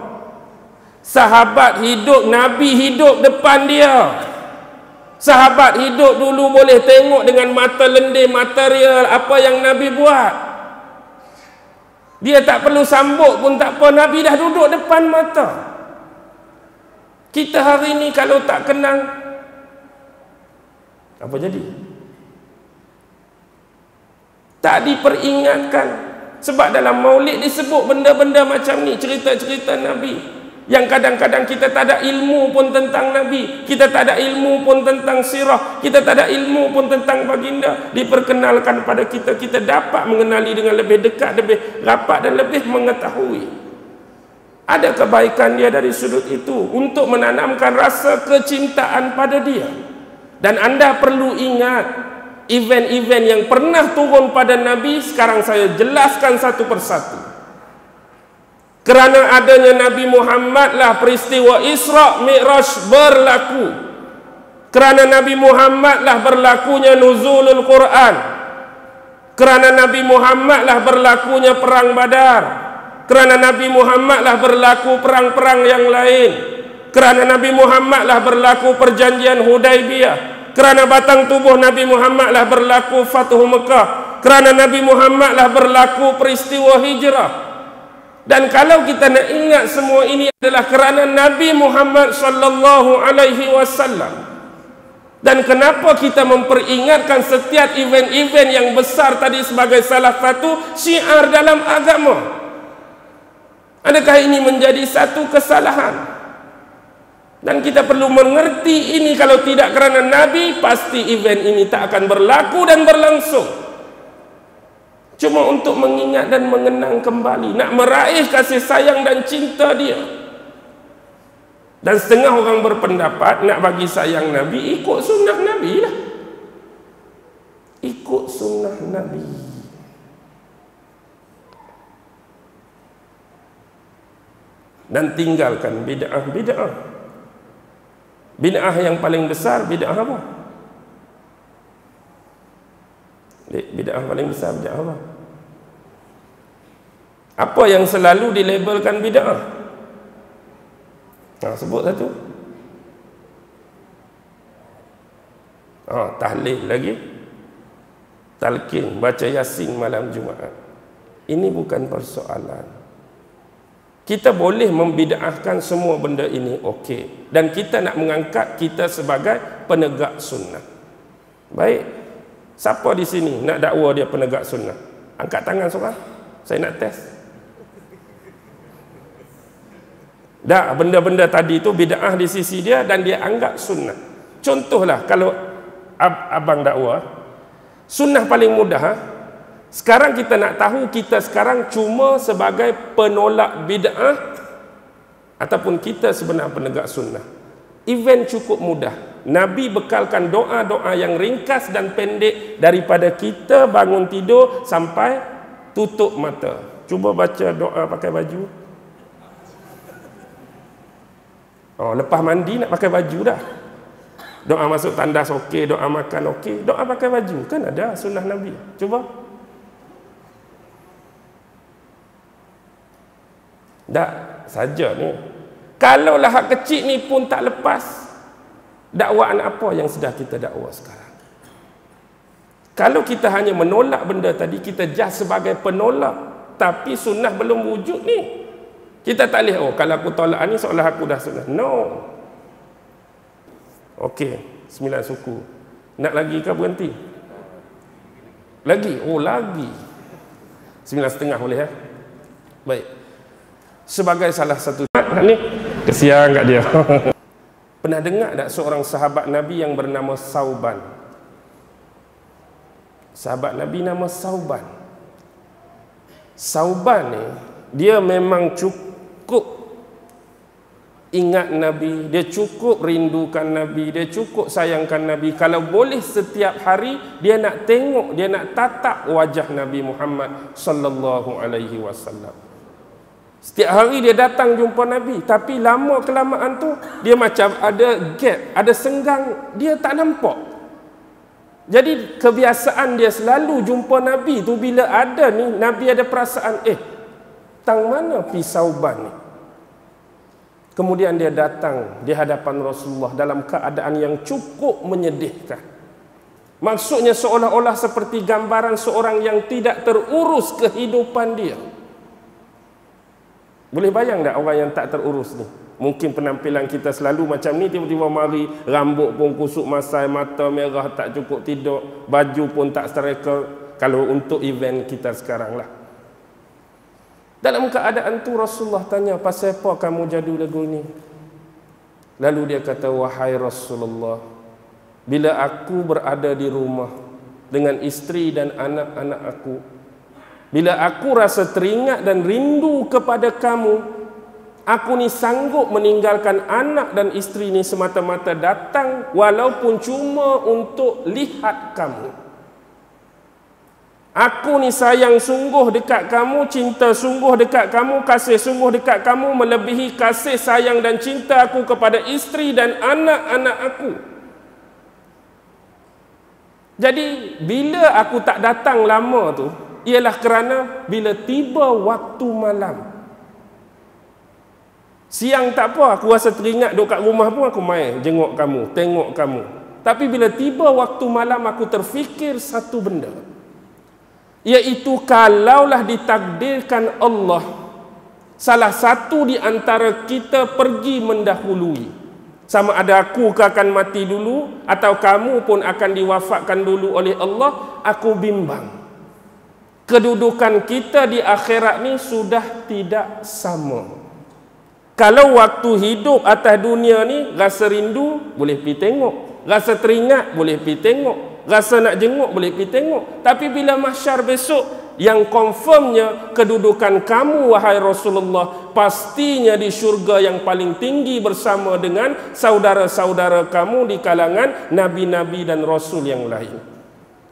Sahabat hidup, Nabi hidup depan dia. Sahabat hidup dulu boleh tengok dengan mata lendir, mata real apa yang Nabi buat. Dia tak perlu sambut pun tak apa, Nabi dah duduk depan mata. Kita hari ni kalau tak kenal, apa jadi? Tak diperingatkan. Sebab dalam maulid disebut benda-benda macam ni, cerita-cerita Nabi. Yang kadang-kadang kita tak ada ilmu pun tentang Nabi. Kita tak ada ilmu pun tentang sirah. Kita tak ada ilmu pun tentang baginda. Diperkenalkan pada kita, kita dapat mengenali dengan lebih dekat, lebih rapat dan lebih mengetahui. Ada kebaikan dia dari sudut itu untuk menanamkan rasa kecintaan pada dia. Dan anda perlu ingat event-event yang pernah turun pada Nabi, sekarang saya jelaskan satu persatu. Kerana adanya Nabi Muhammad lah peristiwa Isra Mi'raj berlaku. Kerana Nabi Muhammad lah berlakunya nuzulul Quran. Kerana Nabi Muhammad lah berlakunya perang Badar. Kerana Nabi Muhammad lah berlaku perang-perang yang lain. Kerana Nabi Muhammad lah berlaku perjanjian Hudaibiyah. Kerana batang tubuh Nabi Muhammad lah berlaku Fathu Mekah. Kerana Nabi Muhammad lah berlaku peristiwa hijrah. Dan kalau kita nak ingat semua ini adalah kerana Nabi Muhammad sallallahu alaihi wasallam. Dan kenapa kita memperingatkan setiap event-event yang besar tadi sebagai salah satu syiar dalam agama? Adakah ini menjadi satu kesalahan? Dan kita perlu mengerti ini, kalau tidak kerana Nabi, pasti event ini tak akan berlaku dan berlangsung. Cuma untuk mengingat dan mengenang kembali, nak meraih kasih sayang dan cinta dia. Dan setengah orang berpendapat nak bagi sayang Nabi, ikut sunnah Nabi lah. Ikut sunnah Nabi. Dan tinggalkan bid'ah-bid'ah. Bid'ah yang paling besar, bid'ah apa? Bid'ah paling besar, bid'ah apa? Apa yang selalu dilabelkan bid'ah? Sebut satu. Tahlil lagi. Talqin, baca Yasin malam Jumaat. Ini bukan persoalan. Kita boleh membid'ahkan semua benda ini, okey. Dan kita nak mengangkat kita sebagai penegak sunnah. Baik. Siapa di sini nak dakwa dia penegak sunnah? Angkat tangan seorang. Saya nak test. Dah, benda-benda tadi tu bid'ah di sisi dia dan dia anggap sunnah. Contohlah kalau abang dakwa, sunnah paling mudah. Sekarang kita nak tahu kita sekarang cuma sebagai penolak bid'ah ataupun kita sebenarnya penegak sunnah. Event cukup mudah. Nabi bekalkan doa-doa yang ringkas dan pendek daripada kita bangun tidur sampai tutup mata. Cuba baca doa pakai baju. Lepas mandi nak pakai baju dah. Doa masuk tandas okey, doa makan okey, doa pakai baju. Kan ada sunnah Nabi. Cuba. Tak saja ni. Kalau lah hak kecil ni pun tak lepas, dakwaan apa yang sedang kita dakwa sekarang? Kalau kita hanya menolak benda tadi, kita just sebagai penolak, tapi sunnah belum wujud ni. Kita tak boleh, kalau aku tolak ni seolah aku dah sunnah. No. Okey, 9 suku. Nak lagi ke berhenti? Lagi? Lagi. 9,5 boleh ya? Baik. Sebagai salah satu ni, kesian kat dia. Pernah dengar tak seorang sahabat Nabi yang bernama Sauban? Sahabat Nabi nama Sauban. Sauban ni, dia memang cukup ingat Nabi, dia cukup rindukan Nabi, dia cukup sayangkan Nabi. Kalau boleh setiap hari dia nak tengok, dia nak tatap wajah Nabi Muhammad sallallahu alaihi wasallam. Setiap hari dia datang jumpa Nabi, tapi lama kelamaan tu dia macam ada gap, ada senggang, dia tak nampak. Jadi kebiasaan dia selalu jumpa Nabi tu, bila ada ni Nabi ada perasaan, tang mana pisau ban ni? Kemudian dia datang di hadapan Rasulullah dalam keadaan yang cukup menyedihkan. Maksudnya seolah-olah seperti gambaran seorang yang tidak terurus kehidupan dia. Boleh bayang tak orang yang tak terurus ni? Mungkin penampilan kita selalu macam ni, tiba-tiba mari rambut pun kusuk masai, mata merah, tak cukup tidur, baju pun tak steril. Kalau untuk event kita sekarang lah. Dalam keadaan tu Rasulullah tanya, pasal apa kamu jadu lagu ni? Lalu dia kata, wahai Rasulullah, bila aku berada di rumah dengan isteri dan anak-anak aku, bila aku rasa teringat dan rindu kepada kamu, Aku ni sanggup meninggalkan anak dan isteri ni semata-mata datang walaupun cuma untuk lihat kamu. Aku ni sayang sungguh dekat kamu, cinta sungguh dekat kamu, kasih sungguh dekat kamu melebihi kasih sayang dan cinta aku kepada isteri dan anak-anak aku. Jadi bila aku tak datang lama tu ialah kerana bila tiba waktu malam, siang tak apa, aku rasa teringat duduk kat rumah pun aku main jenguk kamu, tengok kamu. Tapi bila tiba waktu malam aku terfikir satu benda, iaitu kalaulah ditakdirkan Allah salah satu di antara kita pergi mendahului, sama ada aku ke akan mati dulu atau kamu pun akan diwafatkan dulu oleh Allah, aku bimbang kedudukan kita di akhirat ni sudah tidak sama. Kalau waktu hidup atas dunia ni rasa rindu boleh pergi tengok, rasa teringat boleh pergi tengok, rasa nak jenguk boleh pergi tengok. Tapi bila mahsyar besok, yang confirmnya kedudukan kamu wahai Rasulullah pastinya di syurga yang paling tinggi bersama dengan saudara-saudara kamu di kalangan nabi-nabi dan rasul yang lain.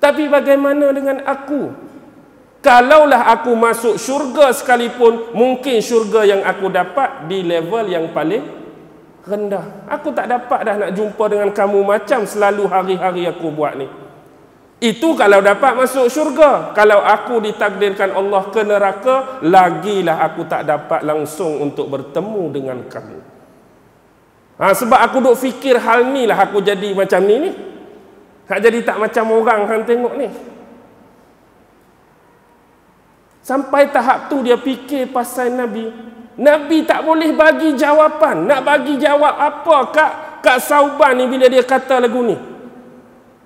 Tapi bagaimana dengan aku? Kalaulah aku masuk syurga sekalipun, mungkin syurga yang aku dapat di level yang paling rendah. Aku tak dapat dah nak jumpa dengan kamu macam selalu hari-hari aku buat ni. Itu kalau dapat masuk syurga. Kalau aku ditakdirkan Allah ke neraka, lagilah aku tak dapat langsung untuk bertemu dengan kamu. Sebab aku duk fikir hal ni lah aku jadi macam ni. Jadi tak macam orang hang tengok ni. Sampai tahap tu dia fikir pasal Nabi. Nabi tak boleh bagi jawapan. Nak bagi jawab apa Kak Sauban ni bila dia kata lagu ni?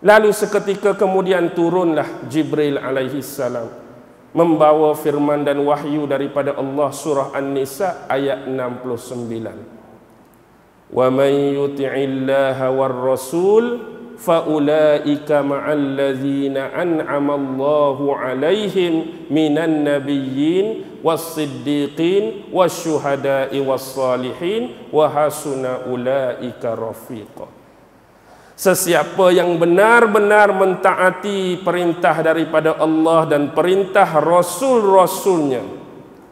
Lalu seketika kemudian turunlah Jibril alaihi salam membawa firman dan wahyu daripada Allah, surah An-Nisa ayat 69. Wa man yuti'illaha war rasul faulaika ma'al ladzina an'ama Allahu 'alaihim minan nabiyyin was-siddiqin wasyuhada'i was-salihin wa hasuna ulaika rafiqa. Sesiapa yang benar-benar mentaati perintah daripada Allah dan perintah rasul-rasulnya,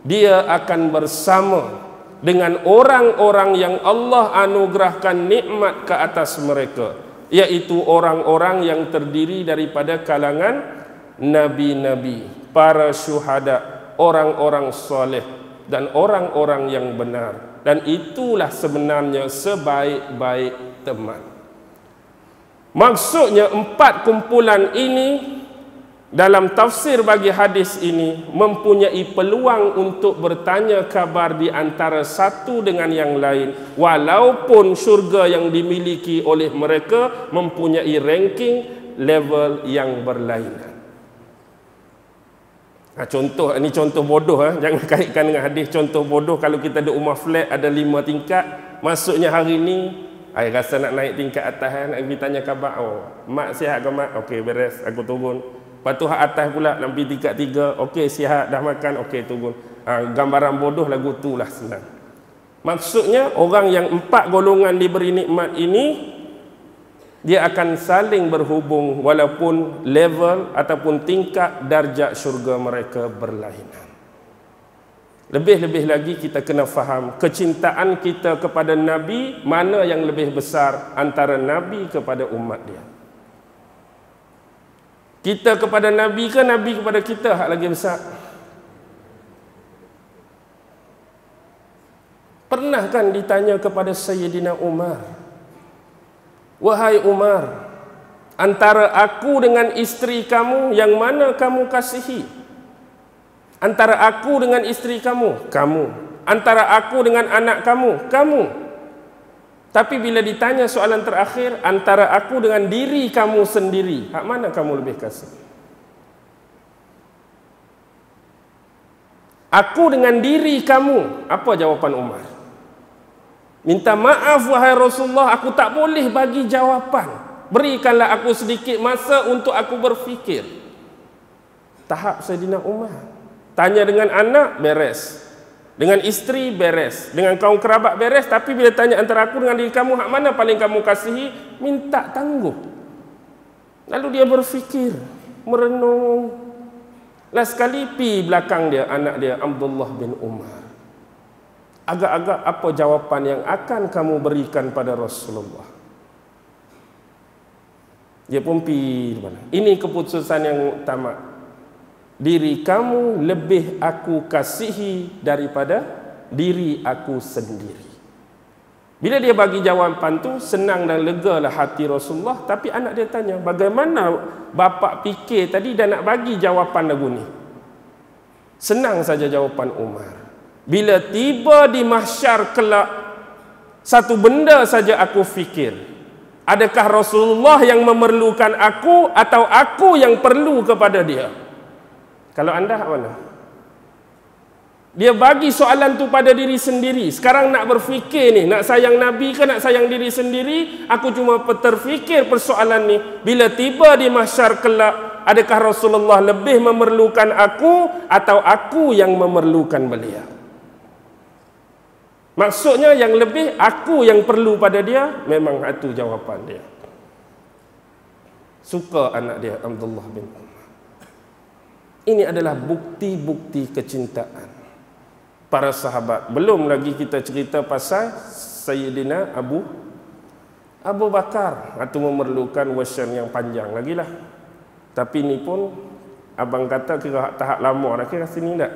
dia akan bersama dengan orang-orang yang Allah anugerahkan nikmat ke atas mereka, iaitu orang-orang yang terdiri daripada kalangan nabi-nabi, para syuhada, orang-orang soleh dan orang-orang yang benar. Dan itulah sebenarnya sebaik-baik teman. Maksudnya empat kumpulan ini dalam tafsir bagi hadis ini mempunyai peluang untuk bertanya khabar di antara satu dengan yang lain, walaupun syurga yang dimiliki oleh mereka mempunyai ranking level yang berlainan. Contoh, ini contoh bodoh, jangan kaitkan dengan hadis. Contoh bodoh, kalau kita ada rumah flat ada 5 tingkat, maksudnya hari ni I rasa nak naik tingkat atas, nak pergi tanya khabar. Mak sihat ke mak? Okey, beres, aku turun. Lepas tu hak atas pula nak pergi tingkat 3. Okey, sihat, dah makan? Okey, turun. Gambaran bodoh lagu tu lah senang. Maksudnya orang yang 4 golongan diberi nikmat ini, dia akan saling berhubung walaupun level ataupun tingkat darjat syurga mereka berlainan. Lebih-lebih lagi kita kena faham kecintaan kita kepada Nabi mana yang lebih besar antara Nabi kepada umat dia. Kita kepada Nabi ke Nabi kepada kita hak lagi besar? Pernah kan ditanya kepada Sayyidina Umar, wahai Umar, antara aku dengan isteri kamu yang mana kamu kasihi? Antara aku dengan isteri kamu, kamu. Antara aku dengan anak kamu, kamu. Tapi bila ditanya soalan terakhir, antara aku dengan diri kamu sendiri, hak mana kamu lebih kasih? Aku dengan diri kamu, apa jawapan Umar? Minta maaf wahai Rasulullah, aku tak boleh bagi jawapan. Berikanlah aku sedikit masa untuk aku berfikir. Tahap Sayyidina Umar. Tanya dengan anak, beres. Dengan isteri beres, dengan kaum kerabat beres, tapi bila tanya antara aku dengan diri kamu, hak mana paling kamu kasihi, minta tangguh. Lalu dia berfikir, merenung. Last sekali pi belakang dia, anak dia Abdullah bin Umar. Agak-agak apa jawapan yang akan kamu berikan pada Rasulullah? Dia pun pi mana? Ini keputusan yang utama. Diri kamu lebih aku kasihi daripada diri aku sendiri. Bila dia bagi jawapan tu, senang dan lega lah hati Rasulullah. Tapi anak dia tanya, bagaimana bapa fikir tadi dan nak bagi jawapan lagu ni? Senang saja jawapan Umar. Bila tiba di mahsyar kelak, satu benda saja aku fikir. Adakah Rasulullah yang memerlukan aku atau aku yang perlu kepada dia? Kalau anda mana? Dia bagi soalan tu pada diri sendiri. Sekarang nak berfikir ni, nak sayang Nabi ke nak sayang diri sendiri? Aku cuma terfikir persoalan ni. Bila tiba di mahsyar kelak, adakah Rasulullah lebih memerlukan aku atau aku yang memerlukan beliau? Maksudnya yang lebih aku yang perlu pada dia. Memang itu jawapan dia. Suka anak dia Abdullah bin Umar. Ini adalah bukti-bukti kecintaan para sahabat. Belum lagi kita cerita pasal Sayyidina Abu Bakar. Itu memerlukan version yang panjang lagi lah. Tapi ni pun abang kata kira tahap lama dah, kira sini tak?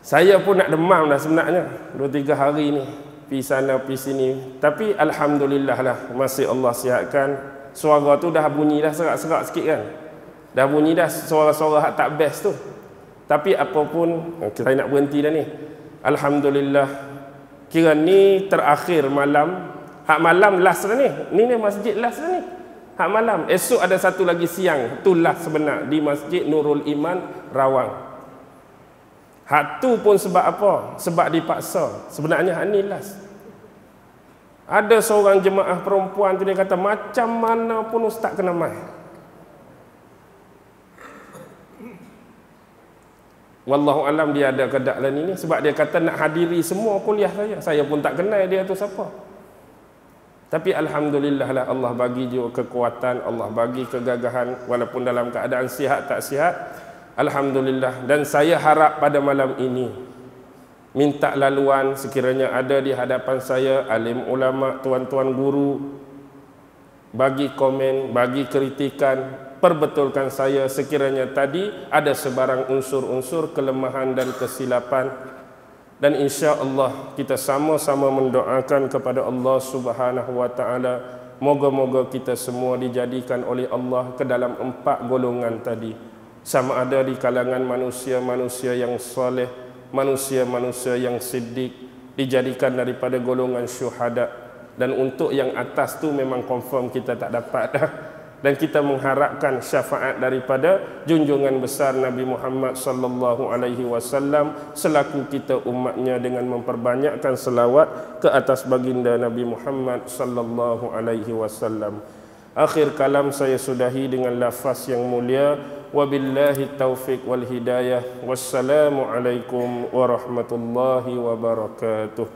Saya pun nak demam dah sebenarnya 2-3 hari ni, pergi sana pergi sini. Tapi alhamdulillah lah, masih Allah sihatkan. Suara tu dah bunyi dah serak-serak sikit kan. Dah bunyi dah suara-suara hak tak best tu. Tapi apapun, saya nak berhenti dah ni. Alhamdulillah, kira ni terakhir malam. Hak malam last dah ni. Ni masjid last dah ni. Hak malam. Esok ada satu lagi siang. Tu last sebenar di Masjid Nurul Iman Rawang. Hak tu pun sebab apa? Sebab dipaksa. Sebenarnya hak ni last. Ada seorang jemaah perempuan tu, dia kata macam mana pun ustaz kena mai. Wallahu alam dia ada kedak lain ini sebab dia kata nak hadiri semua kuliah saya. Saya pun tak kenal dia tu siapa. Tapi alhamdulillah lah, Allah bagi juga kekuatan, Allah bagi kegagahan walaupun dalam keadaan sihat tak sihat. Alhamdulillah. Dan saya harap pada malam ini minta laluan sekiranya ada di hadapan saya alim ulama, tuan-tuan guru, bagi komen, bagi kritikan, perbetulkan saya sekiranya tadi ada sebarang unsur-unsur kelemahan dan kesilapan. Dan insya-Allah kita sama-sama mendoakan kepada Allah Subhanahu wa taala, moga-moga kita semua dijadikan oleh Allah ke dalam 4 golongan tadi. Sama ada di kalangan manusia-manusia yang soleh, manusia-manusia yang siddiq, dijadikan daripada golongan syuhada. Dan untuk yang atas tu memang confirm kita tak dapat dah. Dan kita mengharapkan syafaat daripada junjungan besar Nabi Muhammad sallallahu alaihi wasallam selaku kita umatnya dengan memperbanyakkan selawat ke atas baginda Nabi Muhammad sallallahu alaihi wasallam. Akhir kalam saya sudahi dengan lafaz yang mulia, wabillahi taufiq wal hidayah. Wassalamu alaikum warahmatullahi wabarakatuh.